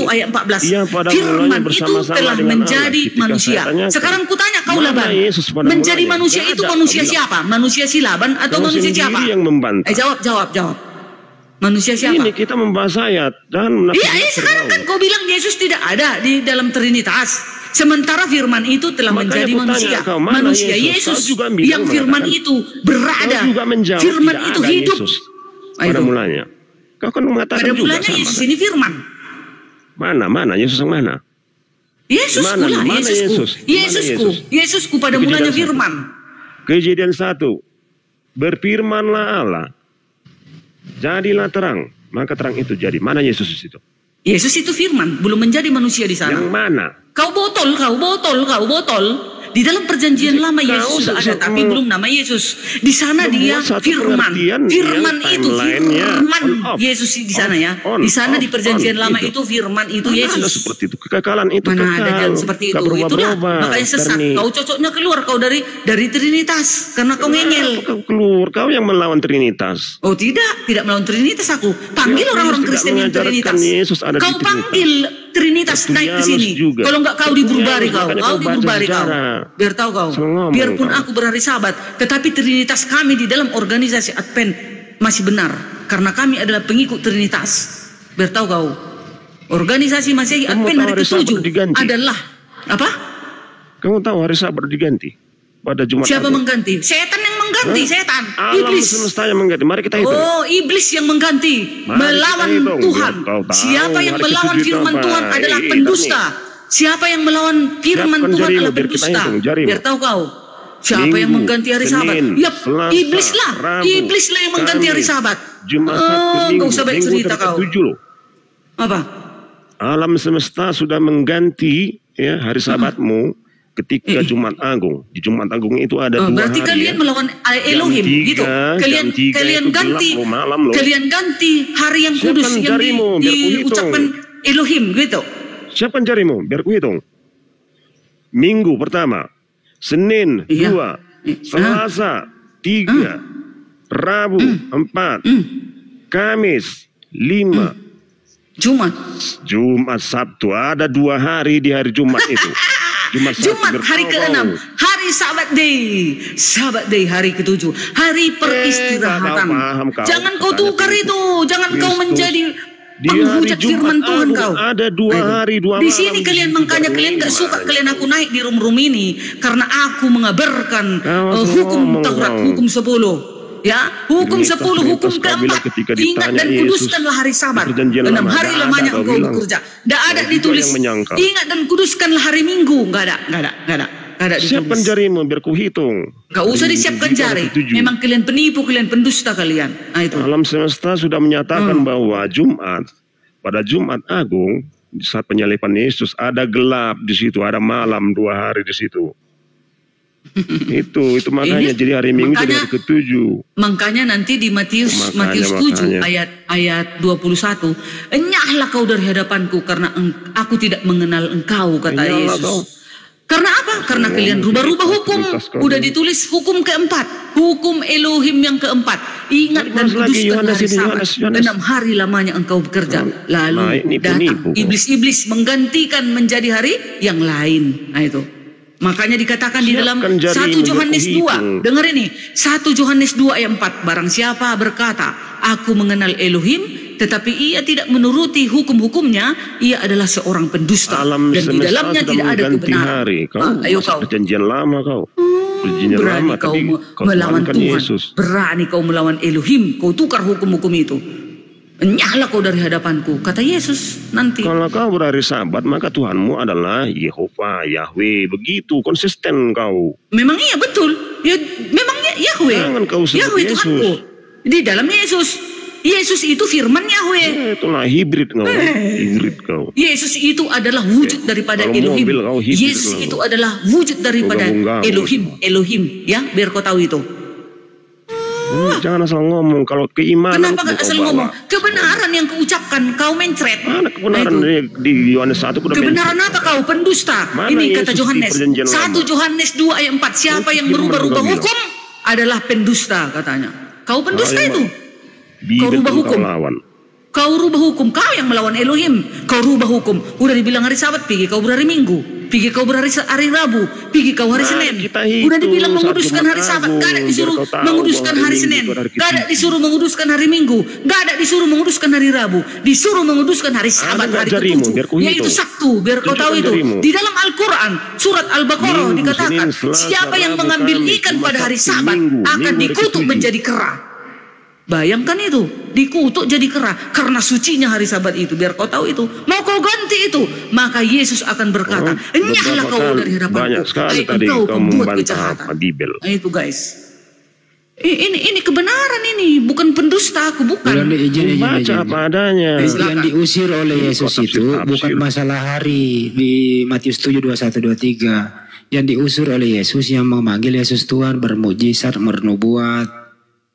ayat 14. Iya, pada Firman mulanya itu bersama-sama telah dengan menjadi Allah. Ketika manusia. saya tanyakan, Sekarang kutanya kau mana Laban. Yesus pada Menjadi mulanya? manusia Nggak itu ada, manusia kau bilang. siapa? Manusia si Laban atau Kau manusia sendiri siapa? yang membantah. Jawab. Manusia siapa? Ini kita membahas ayat dan Iya, sekarang kan kau bilang Yesus tidak ada di dalam Trinitas. Sementara firman itu telah Makanya menjadi aku tanya manusia. kau, mana Manusia Yesus? Yesus Kau juga bilang yang firman mengatakan, itu berada. Kau juga menjawab Firman tidak itu ada hidup. Yesus Ah, pada itu. mulanya. Kau kan mengatakan Pada juga mulanya sama. Yesus Kan? ini firman. Mana Yesus yang mana? Yesusku Mana- lah, mana Yesusku. Yesus? Yesusku. Mana Yesus? Yesusku pada Kejadian mulanya 1. firman. Kejadian 1. Berfirmanlah Allah. Jadilah terang. Maka terang itu jadi. Mana Yesus di situ? Yesus itu firman, belum menjadi manusia di sana. Yang mana? Kau botol. Di dalam perjanjian lama Kau Yesus sudah ada, sesat tapi belum nama Yesus. Di sana Membuat dia satu firman. pengertian Firman yang itu timeline-nya firman on, off. Yesus di sana ya. On, Di sana off, di perjanjian on, lama itu. itu firman itu Mana Yesus. ada seperti itu. Kekekalan itu Mana kekal. ada jalan seperti itu. Gak Itulah berubah-berubah. makanya sesat. Berni. Kau cocoknya keluar kau dari Trinitas karena kau ngengel. Kau keluar. Kau yang melawan Trinitas. Oh tidak melawan Trinitas aku. Panggil Ya, orang-orang Yesus Kristen tidak yang mengajarkan Trinitas. Yesus ada di Kau Trinitas. panggil Trinitas naik ke sini. juga. Kalau enggak kau diburbari kau. Makanya Kau kau baca diburbari kau. sejarah. Biar tahu kau. Selalu ngomong Biarpun kau. aku berhari Sabat, tetapi Trinitas kami di dalam organisasi Advent masih benar karena kami adalah pengikut Trinitas. Biar tahu kau. Organisasi Masehi Kamu Advent tahu hari hari Sabat ke-7 diganti? adalah apa? Kamu tahu hari Sabat diganti pada Jumat Siapa Agung. mengganti? Setan yang mengganti, setan. Alam Iblis. semesta yang mengganti. Mari kita hitung. Oh, iblis yang mengganti, Mari melawan kita hitung. Tuhan. Biar kau tahu Siapa yang hari melawan ke-7 firman apa? Tuhan adalah Hitung pendusta. Siapa yang melawan firman Siapkan Tuhan jarimu, adalah biar kita pendusta. hitung, jarimu. Biar tahu kau. Siapa Minggu, yang mengganti hari Sabat? Senin, Yap, Selasa, iblis lah. Rabu, Iblis lah yang mengganti hari Kamis, Sabat. Jumat, Sabtu, Minggu. Gak usah baik Minggu cerita kau. ke-7 loh. Apa? Alam semesta sudah mengganti ya hari Sabatmu ketika Jumat Agung. Di Jumat Agung itu ada dua Berarti hari. kalian ya. melawan Elohim Jam 3, gitu. Kalian jam 3 kalian itu ganti. gelap loh, malam loh. Kalian ganti hari yang Siapkan kudus yang jarimu, biar ku hitung. diucapkan Elohim gitu. Siapkan jarimu, biar ku hitung. Minggu pertama, Senin Iya. 2, Selasa 3, Rabu 4, Kamis 5, Jumat. Jumat Sabtu. Ada 2 hari di hari Jumat itu. Jumat Sabtu Jumat hari ke-6, hari Sabat day hari ke-7, hari peristirahatan. paham kau. Jangan kau Katanya tukar begitu. itu, jangan kau Kristus. menjadi Di hari penghujat Jumat firman Tuhan Agung kau. ada 2 hari 2 malam. Di sini kalian makanya kalian gak suka kalian aku naik di room ini karena aku mengabarkan hukum ngomong Taurat, kau. hukum 10. Ya, hukum Trinitas, 10, hukum Trinitas, kau bilang ke-4. ketika Ingat ditanya dan Yesus, kuduskanlah hari Sabat. perjanjian 6 lama, hari nggak lamanya ada, kau engkau bilang. bekerja. Tidak ada Kau ditulis. yang menyangkal. Ingat dan kuduskanlah hari Minggu. Enggak ada Siapkan ditulis. jarimu biar ku hitung. Gak usah disiapkan jari. Memang kalian penipu, kalian pendusta kalian. Nah itu. Alam semesta sudah menyatakan bahwa pada Jumat Agung di saat penyalipan Yesus ada gelap di situ, ada malam 2 hari di situ. itu makanya Ini, jadi hari Minggu jadi makanya- hari ke-7. Makanya nanti di Matius Makanya. 7 ayat 21, enyahlah kau dari hadapanku karena aku tidak mengenal engkau, kata Enyahlah Yesus. kau. Karena apa? Karena kalian rubah-rubah hukum. Trinitas kau. Udah ditulis hukum ke-4, hukum Elohim yang ke-4. Ingat dan Bahas lagi, kuduskan Yohanes hari ini, Sabat. Yohanes. 6 hari lamanya engkau bekerja. Nah, Lalu ini datang penipu kau. iblis-iblis menggantikan menjadi hari yang lain. Nah itu. Makanya dikatakan di dalam Siapkan jarimu, 1 Yohanes biar ku 2. hitung. Dengar ini, 1 Yohanes 2 ayat 4. Barang siapa berkata, aku mengenal Elohim, tetapi ia tidak menuruti hukum-hukumnya, ia adalah seorang pendusta. Alam Dan di semesta dalamnya sudah tidak ada mengganti kebenaran. hari. Kau Ayo masuk kau. perjanjian lama kau. Perjanjian Berani lama kau tapi kau melawan tuhankan Tuhan. Yesus. Berani kau melawan Elohim. Kau tukar hukum-hukum itu. Enyahlah kau dari hadapanku, kata Yesus nanti. Kalau kau berhari Sabat, maka Tuhanmu adalah Yehova, Yahweh. Begitu konsisten kau. Memang iya betul. Ya, memang Yahweh. Jangan kau sebut Yahweh Yesus. Tuhanku. Di dalam Yesus. Yesus itu firman Yahweh. Itulah hibrid kau. Hibrid kau. Yesus itu adalah wujud daripada Kalau Elohim. mobil kau hibrid Yesus kau. itu adalah wujud daripada Kau gabung-gabung Elohim. Ya, biar kau tahu itu. Jangan asal ngomong. Kalau keimanan Kenapa gak asal ngomong? Kebenaran yang keucapkan katakan kau mencret. Mana kebenaran di Yohanes 1 udah kebenaran apa kau? Pendusta. Mana Ini Yesus kata di Yohanes. perjanjian 1 lama? Yohanes 2 ayat 4. Siapa yang merubah-rubah hukum adalah pendusta katanya. Kau pendusta itu. Kau rubah hukum. Kau rubah hukum. Kau yang melawan Elohim. Kau rubah hukum. Udah dibilang hari Sabat, pergi kau berhari Minggu. Pergi kau berhari Rabu. Pergi kau hari Senin. Udah dibilang menguduskan hari Sabat. Gak ada disuruh menguduskan hari Senin. Gak ada disuruh menguduskan hari Minggu. Gak ada disuruh menguduskan hari Rabu. Disuruh menguduskan hari Sabat, hari ke-7. Yaitu Sabtu. Biar kau tahu itu. Di dalam Al-Quran, surat Al-Baqarah dikatakan, siapa yang mengambil ikan pada hari Sabat akan dikutuk menjadi kera. Bayangkan itu, dikutuk jadi kera karena sucinya hari Sabat itu. Biar kau tahu itu. Mau kau ganti itu, maka Yesus akan berkata, enyahlah kau dari hadapanku. Banyak sekali tadi kau membantah Bibel. Itu guys. Ini kebenaran ini, bukan pendusta aku, bukan. Baca apa adanya. Yang diusir oleh Yesus itu bukan masalah hari di Matius 7, 21, 23. Yang diusir oleh Yesus, yang memanggil Yesus Tuhan, bermujizat, bernubuat.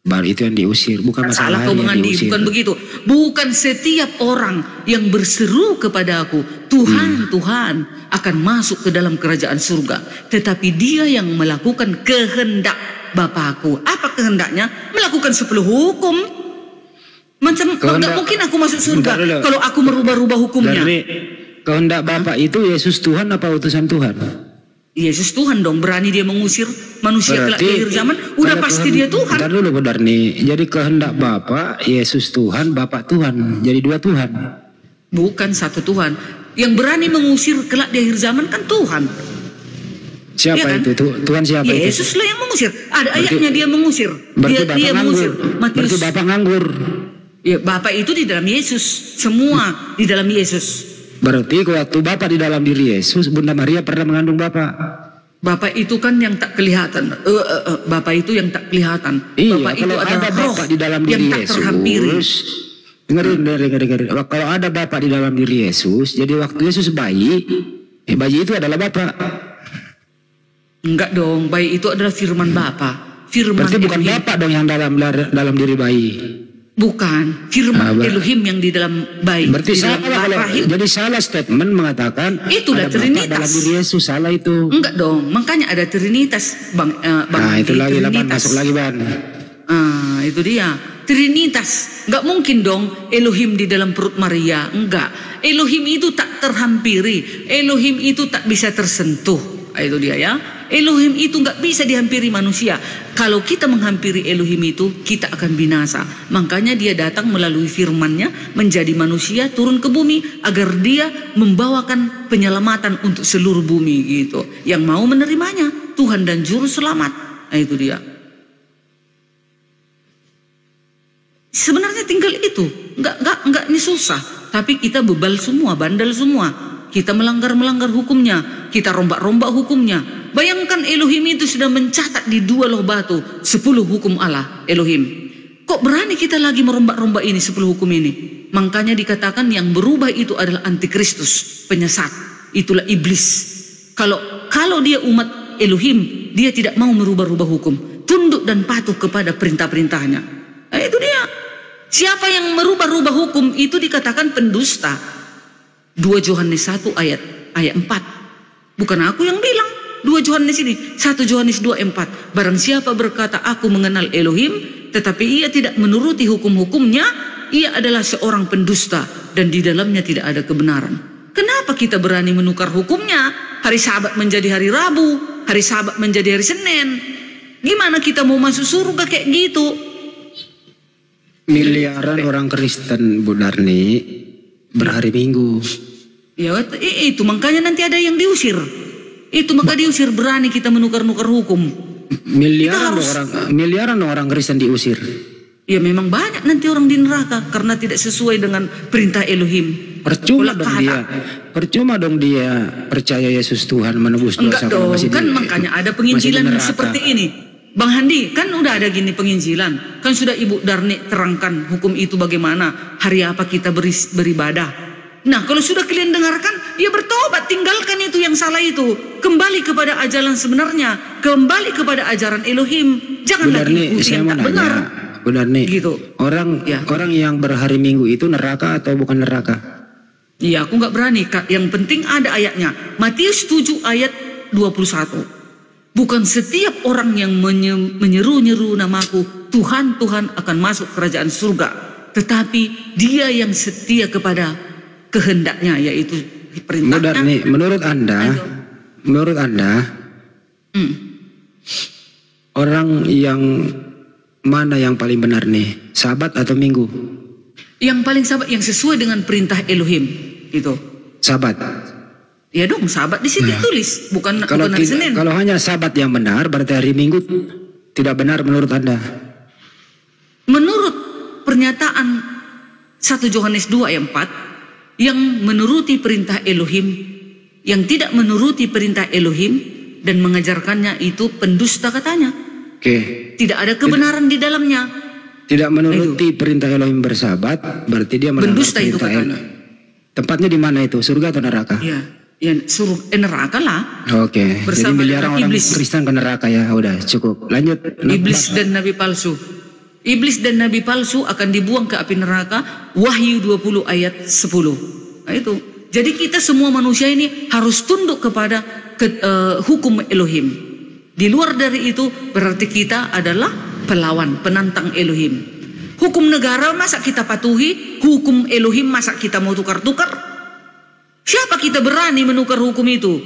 Baru itu yang diusir, bukan masalah kau yang diusir. Bukan begitu. Bukan setiap orang yang berseru kepada aku, Tuhan, Tuhan, akan masuk ke dalam kerajaan surga. Tetapi dia yang melakukan kehendak Bapakku. Apa kehendaknya? Melakukan 10 hukum. Macam enggak mungkin aku masuk surga kalau aku merubah-rubah hukumnya. Dari kehendak Bapak itu Yesus Tuhan apa utusan Tuhan? Yesus Tuhan dong, berani dia mengusir manusia kelak di akhir zaman. Udah pasti dia Tuhan. Bentar dulu benar nih. Jadi kehendak Bapak, Yesus Tuhan, Bapak Tuhan. Jadi 2 Tuhan. Bukan 1 Tuhan. Yang berani mengusir kelak di akhir zaman kan Tuhan. Siapa kan? Itu? Tuhan siapa itu? Yesus lah yang mengusir. Ada ayatnya dia mengusir. Dia mengusir. Berarti Bapak nganggur. Ya, Bapak itu di dalam Yesus. Semua di dalam Yesus. Berarti waktu Bapak di dalam diri Yesus, Bunda Maria pernah mengandung Bapak. Bapak itu kan yang tak kelihatan. Bapak itu yang tak kelihatan. Iya, Bapak itu adalah roh Bapak di dalam diri Yesus. Dengerin. Kalau ada Bapak di dalam diri Yesus, jadi waktu Yesus bayi itu adalah Bapak. Enggak dong, bayi itu adalah firman Bapa. Firman berarti bukan Elohim. Bapak dong yang dalam diri bayi. Bukan, firman Elohim yang di dalam bayi. Berarti salah jadi salah statement mengatakan itulah ada Trinitas. Bapak dalam diri Yesus, salah itu. Enggak dong, makanya ada Trinitas, Bang. Nah, itu lagi masuk lagi, Bang. Itu dia. Trinitas. Enggak mungkin dong Elohim di dalam perut Maria. Enggak. Elohim itu tak terhampiri. Elohim itu tak bisa tersentuh. Itu dia ya. Elohim itu nggak bisa dihampiri manusia. Kalau kita menghampiri Elohim itu, kita akan binasa. Makanya dia datang melalui firman-Nya menjadi manusia, turun ke bumi agar dia membawakan penyelamatan untuk seluruh bumi gitu. Yang mau menerimanya, Tuhan dan Juru Selamat. Nah, itu dia. Sebenarnya tinggal itu, nggak ini susah. Tapi kita bebal semua, bandel semua. Kita melanggar hukumnya, kita rombak hukumnya. Bayangkan Elohim itu sudah mencatat di 2 loh batu 10 hukum Allah Elohim. Kok berani kita lagi merombak ini 10 hukum ini? Makanya dikatakan yang berubah itu adalah antikristus, penyesat. Itulah iblis. Kalau dia umat Elohim, dia tidak mau merubah hukum, tunduk dan patuh kepada perintah-perintahnya. Nah, itu dia. Siapa yang merubah hukum itu dikatakan pendusta. 2 Yohanes 1 ayat 4. Bukan aku yang bilang. 2 Yohanes ini, 1 Yohanes 2 ayat 4. Barang siapa berkata aku mengenal Elohim, tetapi ia tidak menuruti hukum-hukumnya, ia adalah seorang pendusta dan di dalamnya tidak ada kebenaran. Kenapa kita berani menukar hukumnya? Hari Sabat menjadi hari Rabu, hari Sabat menjadi hari Senin. Gimana kita mau masuk surga kayak gitu? Miliaran orang Kristen, Bu Darni, berhari Minggu. Ya itu makanya nanti ada yang diusir. Itu maka diusir, berani kita menukar-nukar hukum. Miliaran orang Kristen diusir. Ya memang banyak nanti orang di neraka karena tidak sesuai dengan perintah Elohim. Percuma dong dia percaya Yesus Tuhan menebus dosa. Enggak dong, kan makanya ada penginjilan seperti ini. Bang Handi, kan udah ada gini penginjilan. Kan sudah Ibu Darni terangkan hukum itu bagaimana, hari apa kita beribadah. Nah, kalau sudah kalian dengarkan, dia bertobat, tinggalkan itu yang salah itu. Kembali kepada ajaran sebenarnya, kembali kepada ajaran Elohim. Jangan lagi ikuti yang tak benar. Bu Darni, Gitu. orang Ya. orang yang berhari Minggu itu neraka atau bukan neraka? Iya, aku nggak berani, Kak. Yang penting ada ayatnya. Matius 7 ayat 21. Bukan setiap orang yang menyeru-nyeru namaku, Tuhan, Tuhan akan masuk kerajaan surga. Tetapi dia yang setia kepada kehendaknya, yaitu Bu perintahnya. Darni, menurut Anda, orang yang mana yang paling benar nih? Sabat atau Minggu? Yang paling sahabat yang sesuai dengan perintah Elohim itu. Sabat. Ya dong, sahabat di sini tulis, bukan Kalau hari Senin. kalau hanya Sabat yang benar, berarti hari Minggu tidak benar menurut Anda. Menurut pernyataan 1 Yohanes 2 ayat 4, yang menuruti perintah Elohim, yang tidak menuruti perintah Elohim dan mengajarkannya itu pendusta katanya. Oke. Tidak ada kebenaran di dalamnya. Tidak menuruti perintah Elohim bersabat, berarti dia melanggar Pendusta itu perintah katanya. Tempatnya di mana itu? Surga atau neraka? Ya, ya suruh neraka lah. Oke. Jadi Bersama miliaran dengan orang iblis. Kristen ke neraka ya. Udah cukup. Lanjut. Iblis dan nabi palsu. Iblis dan nabi palsu akan dibuang ke api neraka. Wahyu 20 ayat 10. Nah itu. Jadi kita semua manusia ini harus tunduk kepada hukum Elohim. Di luar dari itu berarti kita adalah pelawan, penantang Elohim. Hukum negara masa kita patuhi, hukum Elohim masa kita mau tukar-tukar? Siapa kita berani menukar hukum itu?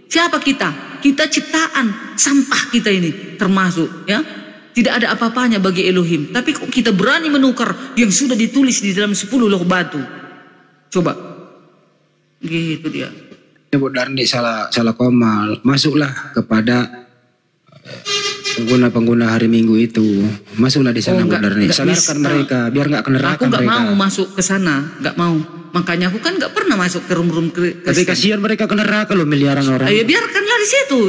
Siapa kita? Kita ciptaan, sampah kita ini termasuk, ya. Tidak ada apa-apanya bagi Elohim. Tapi kok kita berani menukar yang sudah ditulis di dalam 10 loh batu? Coba. Gitu dia. Bu Darni salah koma. Masuklah kepada pengguna hari Minggu itu. Masuklah di sana Bu Darni. Sadarkan mereka biar nggak ke neraka. Aku nggak mereka. mau masuk ke sana, nggak mau. Makanya aku kan nggak pernah masuk ke rum-rum Kristen. Tapi kasihan mereka ke neraka loh, miliaran orang. Ya biarkanlah di situ.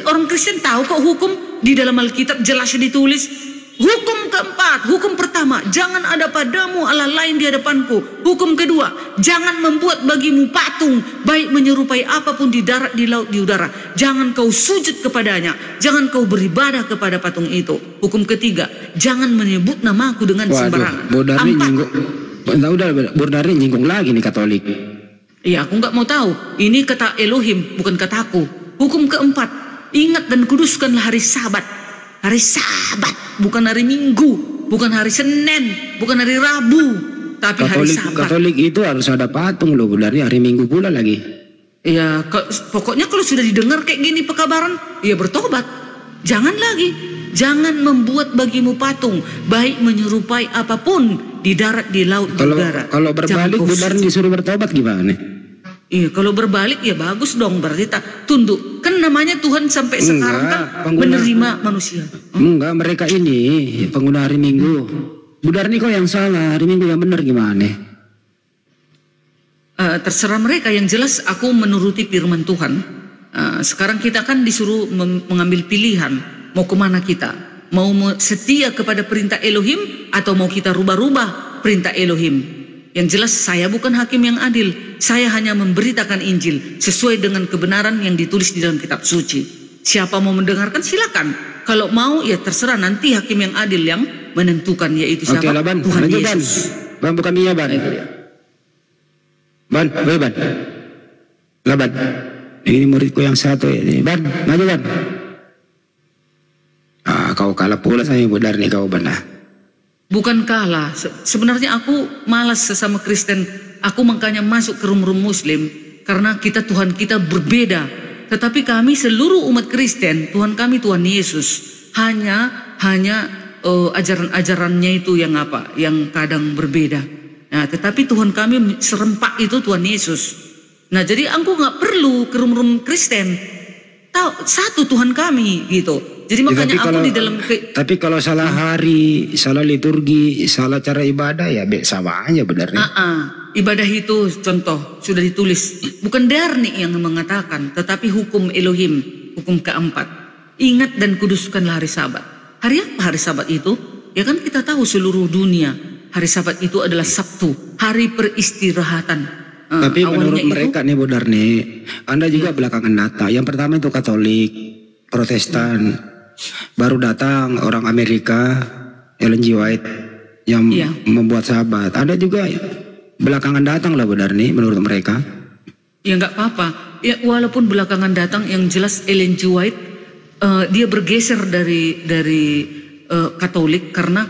Orang Kristen tahu kok hukum di dalam Alkitab jelas ditulis. Hukum keempat, hukum pertama, jangan ada padamu Allah lain di hadapanku. Hukum kedua, jangan membuat bagimu patung, baik menyerupai apapun di darat, di laut, di udara. Jangan kau sujud kepadanya, jangan kau beribadah kepada patung itu. Hukum ketiga, jangan menyebut namaku dengan sembarangan. Bu Darni nyinggung. Udah, Bu Darni nyinggung lagi nih Katolik. Iya, aku nggak mau tahu. Ini kata Elohim, bukan kataku. Hukum keempat, ingat dan kuduskanlah hari Sabat. Hari Sabat, bukan hari Minggu, bukan hari Senin, bukan hari Rabu, tapi hari Sabat. Katolik itu harus ada patung loh, Bu Darni, hari Minggu pula lagi. Ya, pokoknya kalau sudah didengar kayak gini pekabaran, ya bertobat. Jangan lagi, jangan membuat bagimu patung, baik menyerupai apapun di darat, di laut, di udara. Kalau berbalik Bu Darni disuruh bertobat gimana? Iya, kalau berbalik ya bagus dong, berarti tak tunduk. Kan namanya Tuhan sampai sekarang kan menerima manusia. Enggak, mereka ini pengguna hari Minggu. Bu Darni kok yang salah, hari Minggu yang benar gimana? Terserah mereka, yang jelas aku menuruti firman Tuhan. Sekarang kita kan disuruh mengambil pilihan, mau kemana kita? Mau setia kepada perintah Elohim atau mau kita rubah-rubah perintah Elohim? Yang jelas saya bukan hakim yang adil. Saya hanya memberitakan Injil sesuai dengan kebenaran yang ditulis di dalam kitab suci. Siapa mau mendengarkan silakan. Kalau mau ya terserah, nanti hakim yang adil yang menentukan, yaitu siapa? Oke, Ban. Tuhan Lanjut, Yesus. Ban, bukan minyak, Ban. Ban, Ban. Lah, Ban. Ini muridku yang satu ini. Ban, maju, Ban. Kau kalah pula sama Bu Darni, kau benar. Bukan kalah, sebenarnya aku malas sesama Kristen. Aku makanya masuk ke rum-rum Muslim karena Tuhan kita berbeda. Tetapi kami seluruh umat Kristen, Tuhan kami Tuhan Yesus. Hanya ajaran-ajarannya itu yang kadang berbeda. Nah, tetapi Tuhan kami serempak itu Tuhan Yesus. Nah, jadi aku nggak perlu ke rum-rum Kristen. Tahu satu Tuhan kami gitu. Jadi makanya aku di dalam tapi kalau salah hari, salah liturgi, salah cara ibadah ya sama aja benar. Ibadah itu contoh sudah ditulis. Bukan Darni yang mengatakan, tetapi hukum Elohim, hukum keempat. Ingat dan kuduskanlah hari Sabat. Hari apa hari Sabat itu? Ya kan kita tahu seluruh dunia hari Sabat itu adalah Sabtu, hari peristirahatan. Tapi menurut mereka nih Bu Darni, Anda juga belakangan data. Yang pertama itu Katolik, Protestan. Baru datang orang Amerika, Ellen G. White yang Iya. membuat sahabat. Ada juga belakangan datang lah Bu Darni menurut mereka. Ya nggak apa-apa. Ya walaupun belakangan datang, yang jelas Ellen G. White dia bergeser dari Katolik karena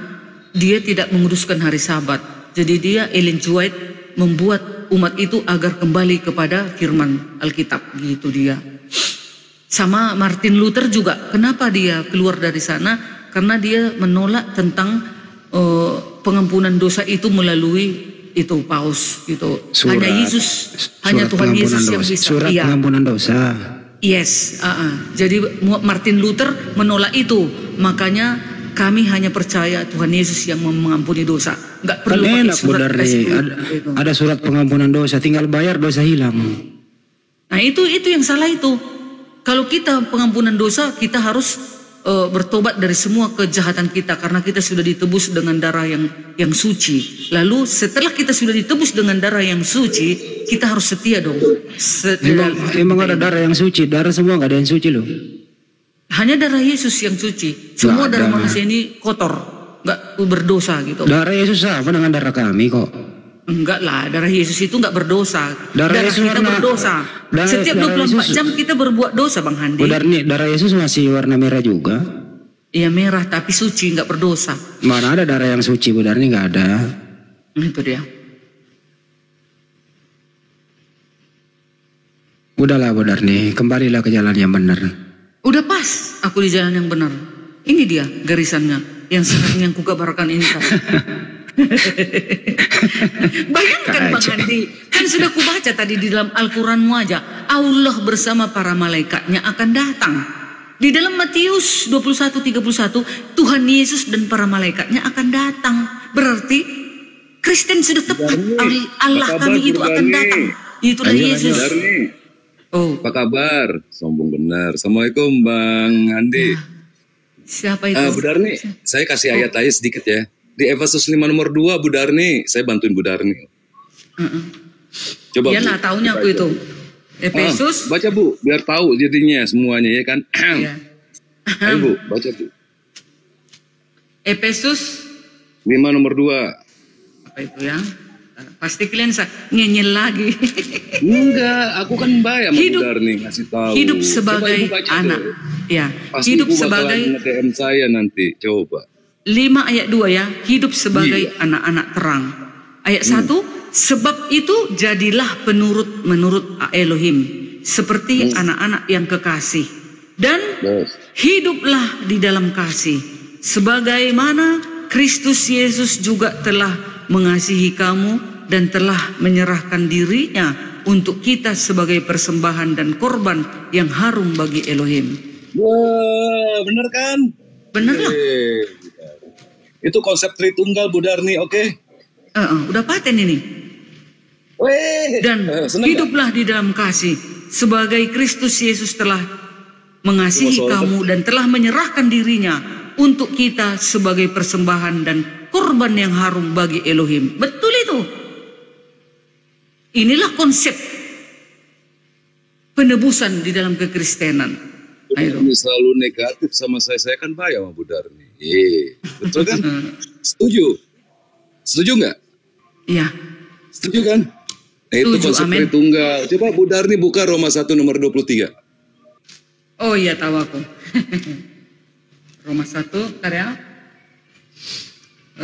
dia tidak menguduskan hari Sabat. Jadi dia, Ellen G. White, membuat umat itu agar kembali kepada firman Alkitab, gitu dia. Sama Martin Luther juga. Kenapa dia keluar dari sana? Karena dia menolak tentang pengampunan dosa itu melalui itu paus gitu. Hanya Yesus, hanya Tuhan Yesus yang bisa. Surat pengampunan dosa. Yes, jadi Martin Luther menolak itu. Makanya kami hanya percaya Tuhan Yesus yang mengampuni dosa. Nggak perlu pakai Enak surat benar nih. gitu. Ada surat pengampunan dosa, tinggal bayar dosa hilang. Nah itu yang salah itu. Kalau kita pengampunan dosa, kita harus bertobat dari semua kejahatan kita karena kita sudah ditebus dengan darah yang suci. Lalu setelah kita sudah ditebus dengan darah yang suci, kita harus setia dong. Emang ada darah yang suci? Darah semua nggak ada yang suci loh. Hanya darah Yesus yang suci. Semua darah manusia ini kotor, nggak berdosa gitu. Darah Yesus sama dengan darah kami kok. Enggak lah, darah Yesus itu enggak berdosa. Darah Yesus kita berdosa. Setiap 24 jam kita berbuat dosa, Bang Handi. Darah Yesus masih warna merah juga. Iya merah, tapi suci, enggak berdosa. Mana ada darah yang suci, Bu Darni? Enggak ada. Itu dia. Udahlah Bu Darni, kembalilah ke jalan yang benar. Udah pas aku di jalan yang benar. Ini dia garisannya yang sekarang yang kukabarkan ini. Bayangkan Bang Andi, kan sudah kubaca tadi di dalam Al-Quranmu aja, Allah bersama para malaikatnya akan datang. Di dalam Matius 21:31, Tuhan Yesus dan para malaikatnya akan datang. Berarti Kristen sudah tepat, Allah kami itu akan datang. Itulah Yesus. Oh, apa kabar? Sombong benar. Assalamualaikum Bang Andi. Siapa itu? Bu Darni, saya kasih ayat aja sedikit ya. Di Efesus 5 nomor 2, Bu Darni, saya bantuin Bu Darni. Coba. Iyalah, taunya aku itu. Efesus. Baca Bu, biar tahu jadinya semuanya ya kan. Iya. Ayo Bu, baca Bu. Efesus 5 nomor 2. Apa itu ya? Pasti kalian ngenyel lagi. Enggak, aku kan bayar Bu Darni ngasih tahu. Hidup sebagai anak. Ya, pasti hidup sebagai nge-DM saya nanti. Coba. 5 ayat 2 ya, hidup sebagai anak-anak terang. Ayat 1, sebab itu jadilah menurut Elohim, seperti anak-anak yang kekasih. Dan hiduplah di dalam kasih, sebagaimana Kristus Yesus juga telah mengasihi kamu dan telah menyerahkan dirinya untuk kita sebagai persembahan dan korban yang harum bagi Elohim. Wah, bener kan? Bener lah. Itu konsep Tritunggal Bu Darni, oke? Udah paten ini. Dan hiduplah di dalam kasih, sebagai Kristus Yesus telah mengasihi kamu dan telah menyerahkan dirinya untuk kita sebagai persembahan dan korban yang harum bagi Elohim. Betul itu. Inilah konsep penebusan di dalam kekristenan. Ini selalu negatif sama saya kan bayar sama Bu Darni. Betul kan? Setuju? Setuju nggak? Iya. Setuju kan? Itu konsep Tritunggal. Coba Bu Darni buka Roma 1 nomor 23. Oh iya, tahu aku. Roma 1, karya.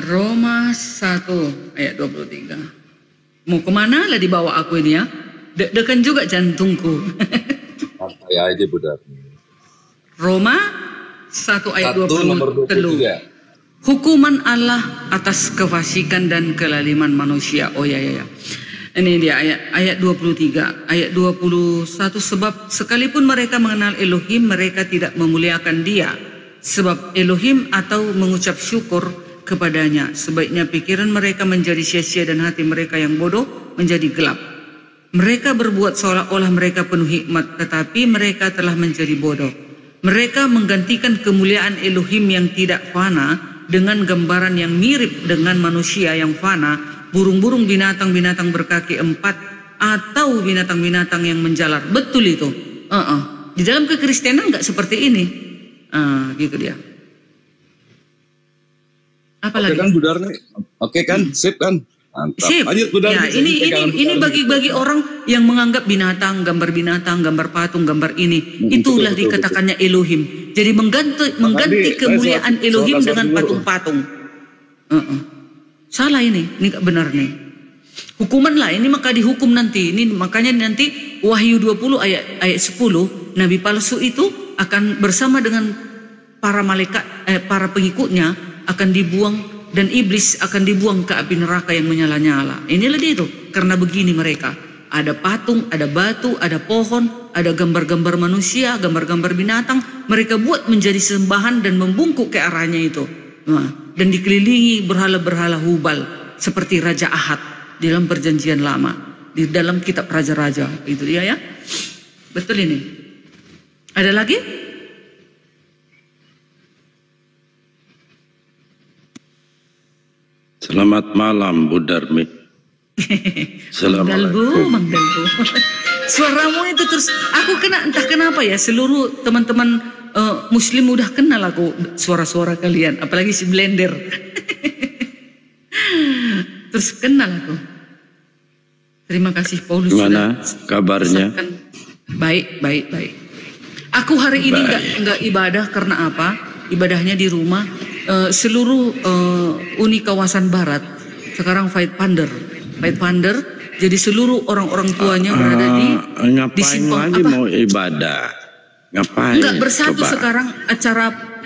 Roma 1 ayat 23. Mau kemana lah dibawa aku ini ya? Deg-degan juga jantungku. Santai aja Bu Darni. Roma 1 ayat 23. Hukuman Allah atas kefasikan dan kelaliman manusia. Oh ya. Ini dia ayat 23. Ayat 21, sebab sekalipun mereka mengenal Elohim, mereka tidak memuliakan Dia. Sebab Elohim atau mengucap syukur kepadanya. Sebaiknya pikiran mereka menjadi sia-sia dan hati mereka yang bodoh menjadi gelap. Mereka berbuat seolah-olah mereka penuh hikmat, tetapi mereka telah menjadi bodoh. Mereka menggantikan kemuliaan Elohim yang tidak fana dengan gambaran yang mirip dengan manusia yang fana, burung-burung, binatang-binatang berkaki 4, atau binatang-binatang yang menjalar. Betul itu. Di dalam kekristenan nggak seperti ini. Gitu dia. Apalagi? Oke kan Budar nih? Oke kan? Sip kan? Mantap. Sip. Lanjut Budar. Ya, ini bagi orang yang menganggap binatang, gambar patung, gambar ini, itulah dikatakannya Elohim. Jadi mengganti kemuliaan Elohim dengan patung-patung. Salah ini nggak benar nih. Hukuman lah ini, maka dihukum nanti. Ini makanya nanti Wahyu 20 ayat 10, nabi palsu itu akan bersama dengan para malaikat, para pengikutnya akan dibuang, dan iblis akan dibuang ke api neraka yang menyala-nyala. Inilah dia itu. Karena begini mereka. Ada patung, ada batu, ada pohon, ada gambar-gambar manusia, gambar-gambar binatang. Mereka buat menjadi sembahan dan membungkuk ke arahnya itu. Nah, dan dikelilingi berhala-berhala Hubal seperti Raja Ahad di dalam perjanjian lama, di dalam kitab raja-raja. Itu dia ya. Betul ini. Ada lagi? Selamat malam Bu Darmi. Assalamualaikum. Mang Dalbu. Suaramu itu terus aku kena, entah kenapa ya, seluruh teman-teman Muslim udah kenal aku suara-suara kalian, apalagi si Blender. Terus kenal aku. Terima kasih Paulus. Gimana kabarnya? Baik. Aku hari ini nggak ibadah karena apa? Ibadahnya di rumah. Seluruh uni kawasan barat sekarang fight pander. Jadi seluruh orang-orang tuanya berada di simpang lagi apa? Mau ibadah ngapain? Enggak bersatu coba. Sekarang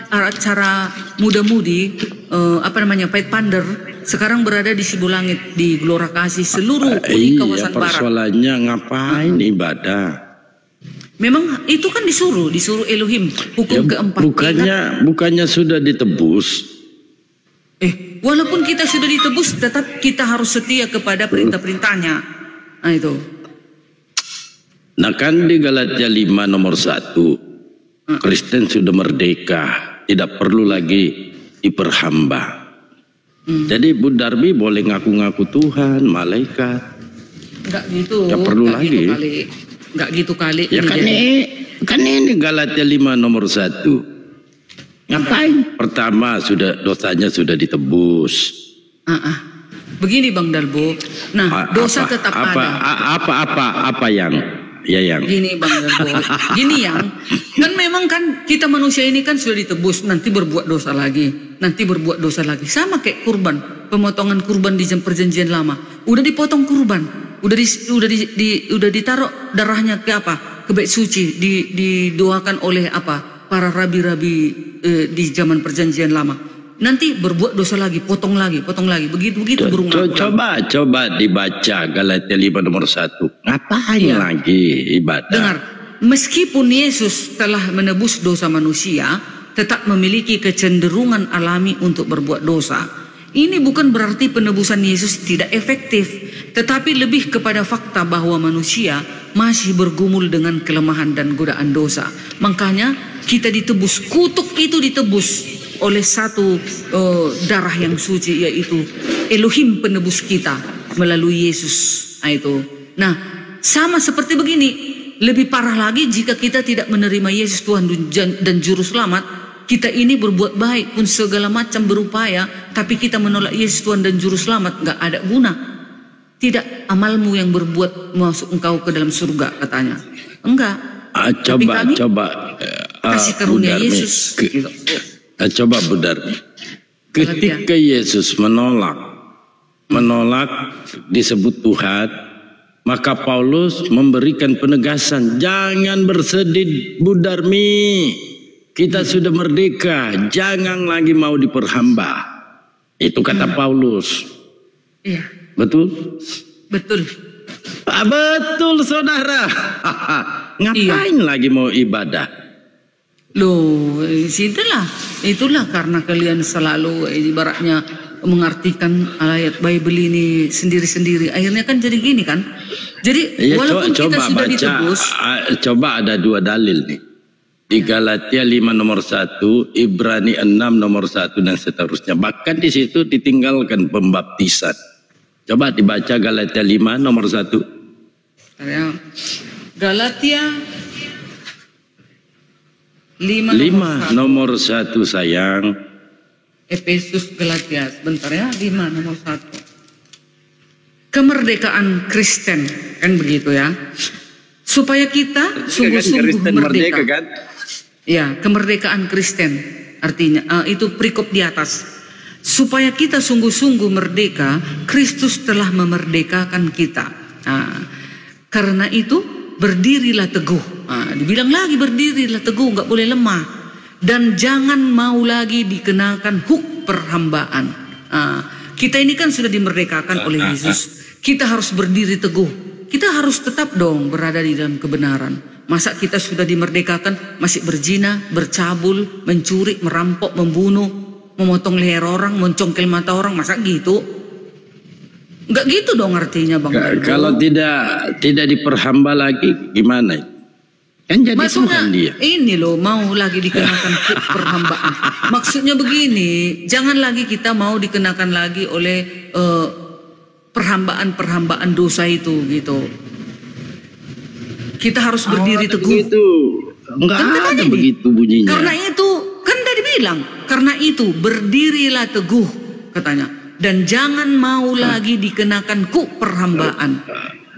acara muda-mudi fight pander sekarang berada di Sibulangit, di Gelora Kasih, seluruh uni kawasan barat. Persoalannya ngapain ibadah? Memang itu kan disuruh Elohim hukum keempat. Bukannya sudah ditebus. Walaupun kita sudah ditebus, tetap kita harus setia kepada perintah-perintahnya. Nah itu. Nah kan di Galatia 5 nomor 1, Kristen sudah merdeka, tidak perlu lagi diperhamba. Jadi Bu Darmi boleh ngaku-ngaku Tuhan, malaikat. Enggak gitu. Tidak perlu lagi. Enggak gitu kali. Ya kan ini Galatia 5 nomor 1. Ngapain? Pertama dosanya sudah ditebus. Begini Bang Dalbo. Nah, dosa tetap ada. Apa yang Gini Bang Dalbo. Gini yang kan memang kan kita manusia ini kan sudah ditebus, nanti berbuat dosa lagi. Sama kayak kurban, pemotongan kurban di perjanjian lama. Udah dipotong kurban. Udah ditaruh darahnya ke apa? Ke bait suci, didoakan oleh para rabi-rabi di zaman perjanjian lama. Nanti berbuat dosa lagi, potong lagi. Begitu berulang. Coba dibaca Galatia 5 nomor 1. Ngapain lagi ibadah? Dengar, meskipun Yesus telah menebus dosa manusia, tetap memiliki kecenderungan alami untuk berbuat dosa. Ini bukan berarti penebusan Yesus tidak efektif, tetapi lebih kepada fakta bahwa manusia masih bergumul dengan kelemahan dan godaan dosa. Makanya kita ditebus, kutuk itu ditebus oleh satu darah yang suci, yaitu Elohim penebus kita melalui Yesus. Nah, sama seperti begini, lebih parah lagi jika kita tidak menerima Yesus Tuhan dan Juru Selamat. Kita ini berbuat baik pun segala macam berupaya, tapi kita menolak Yesus Tuhan dan Juru Selamat, nggak ada guna. Tidak amalmu yang berbuat masuk engkau ke dalam surga, katanya. Enggak. Coba kasih karunia Yesus. Coba Bu Darmi. Ketika Yesus menolak disebut Tuhan, maka Paulus memberikan penegasan, jangan bersedih Bu Darmi. Kita sudah merdeka, jangan lagi mau diperhamba. Itu kata Paulus. Iya. Betul? Betul. Betul saudara. Ngapain lagi mau ibadah? Loh, itulah karena kalian selalu ibaratnya mengartikan ayat Bible ini sendiri-sendiri. Akhirnya kan jadi gini kan. Jadi walaupun kita sudah ditebus. Coba ada dua dalil nih. Di Galatia 5 nomor 1, Ibrani 6 nomor 1 dan seterusnya. Bahkan di situ ditinggalkan pembaptisan. Coba dibaca Galatia 5 nomor 1. Galatia 5 nomor 1 sayang. Efesus, Galatia, sebentar ya, 5 nomor 1. Kemerdekaan Kristen, kan begitu ya. Supaya kita sungguh-sungguh merdeka. Kan? Ya, kemerdekaan Kristen artinya itu perikop di atas. Supaya kita sungguh-sungguh merdeka, Kristus telah memerdekakan kita. Karena itu berdirilah teguh. Dibilang lagi berdirilah teguh, nggak boleh lemah. Dan jangan mau lagi dikenakan huk perhambaan. Kita ini kan sudah dimerdekakan oleh Yesus. Kita harus berdiri teguh. Kita harus tetap dong berada di dalam kebenaran. Masa kita sudah dimerdekakan masih berzina, bercabul, mencuri, merampok, membunuh, memotong leher orang, mencongkel mata orang, masa gitu? Enggak gitu dong artinya Bang. Kalau tidak diperhamba lagi gimana? Kan jadi maksudnya, Tuhan dia. Ini loh mau lagi dikenakan perhambaan. Maksudnya begini, jangan lagi kita mau dikenakan lagi oleh perhambaan dosa itu gitu. Kita harus berdiri teguh. Itu enggak ada begitu bunyinya. Karena itu kan tadi bilang, karena itu berdirilah teguh katanya, dan jangan mau lagi dikenakan kuk perhambaan.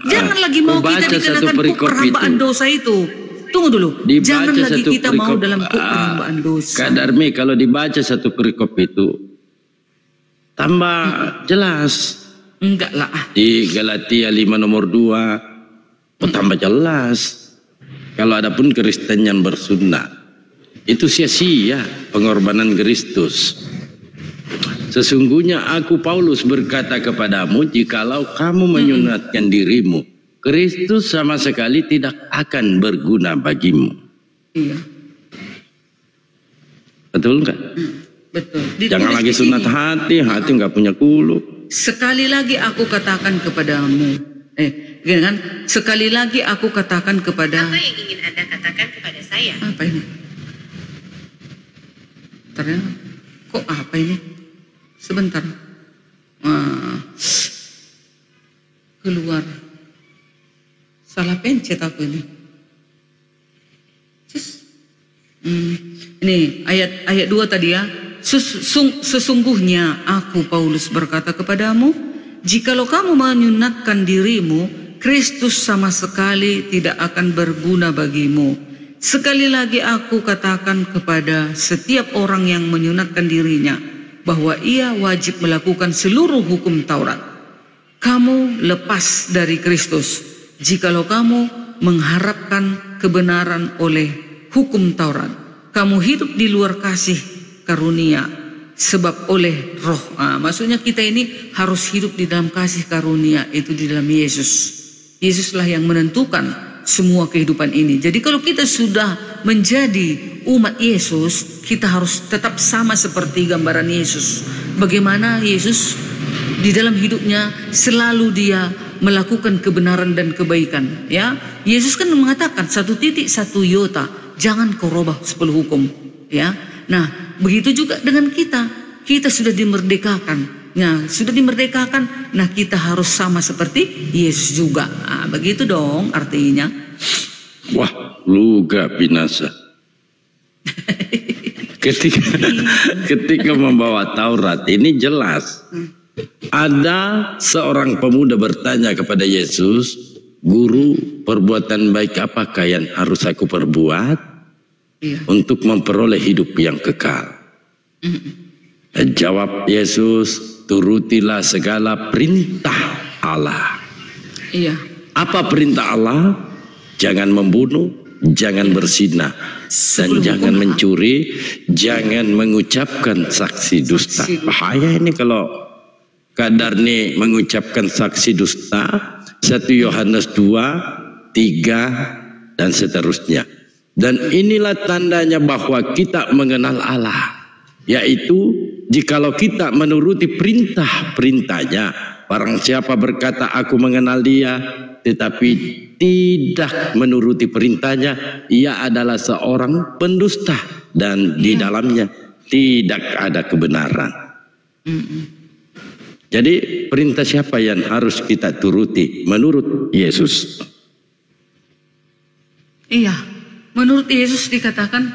Jangan lagi mau kita dikenakan kuk perhambaan dosa itu. Tunggu dulu. Jangan lagi kita mau dalam kuk perhambaan dosa. Kak Darmi, kalau dibaca satu perikop itu tambah jelas. Enggak lah. Di Galatia 5 nomor 2 tambah jelas. Kalau ada pun Kristen yang bersunat, itu sia-sia pengorbanan Kristus. Sesungguhnya aku Paulus berkata kepadamu, jikalau kamu menyunatkan dirimu, Kristus sama sekali tidak akan berguna bagimu. Iya. Betul enggak? Betul. Jangan lagi sunat hati nggak punya kulu. Sekali lagi aku katakan kepadamu, kan? Sekali lagi aku katakan kepada. Apa yang ingin Anda katakan kepada saya? Apa ini? Ternyata, kok apa ini? Sebentar. Keluar. Salah pencet aku ini. Ini ayat 2 tadi ya. Sesungguhnya aku Paulus berkata kepadamu, jikalau kamu menyunatkan dirimu, Kristus sama sekali tidak akan berguna bagimu. Sekali lagi aku katakan kepada setiap orang yang menyunatkan dirinya, bahwa ia wajib melakukan seluruh hukum Taurat. Kamu lepas dari Kristus jikalau kamu mengharapkan kebenaran oleh hukum Taurat. Kamu hidup di luar kasih karunia sebab oleh roh. Maksudnya kita ini harus hidup di dalam kasih karunia, itu di dalam Yesus. Yesuslah yang menentukan semua kehidupan ini. Jadi kalau kita sudah menjadi umat Yesus, kita harus tetap sama seperti gambaran Yesus. Bagaimana Yesus di dalam hidupnya selalu dia melakukan kebenaran dan kebaikan. Ya, Yesus kan mengatakan 1 titik 1 iota, jangan kau robah 10 hukum. Ya, nah begitu juga dengan kita. Kita sudah dimerdekakan. Nah, sudah dimerdekakan, nah kita harus sama seperti Yesus juga. Begitu dong artinya. Wah, luga binasa. ketika membawa Taurat ini jelas. Ada seorang pemuda bertanya kepada Yesus, Guru, perbuatan baik apakah yang harus aku perbuat untuk memperoleh hidup yang kekal? Jawab Yesus, turutilah segala perintah Allah. Iya. Apa perintah Allah? Jangan membunuh, jangan berzina, dan jangan mencuri, jangan mengucapkan saksi dusta. Bahaya ini kalau kadar nih mengucapkan saksi dusta. 1 Yohanes 2, 3 dan seterusnya. Dan inilah tandanya bahwa kita mengenal Allah, yaitu jikalau kita menuruti perintah-perintahnya. Barang siapa berkata aku mengenal dia tetapi tidak menuruti perintahnya, ia adalah seorang pendusta dan di dalamnya tidak ada kebenaran. Jadi perintah siapa yang harus kita turuti menurut Yesus? Iya, menurut Yesus dikatakan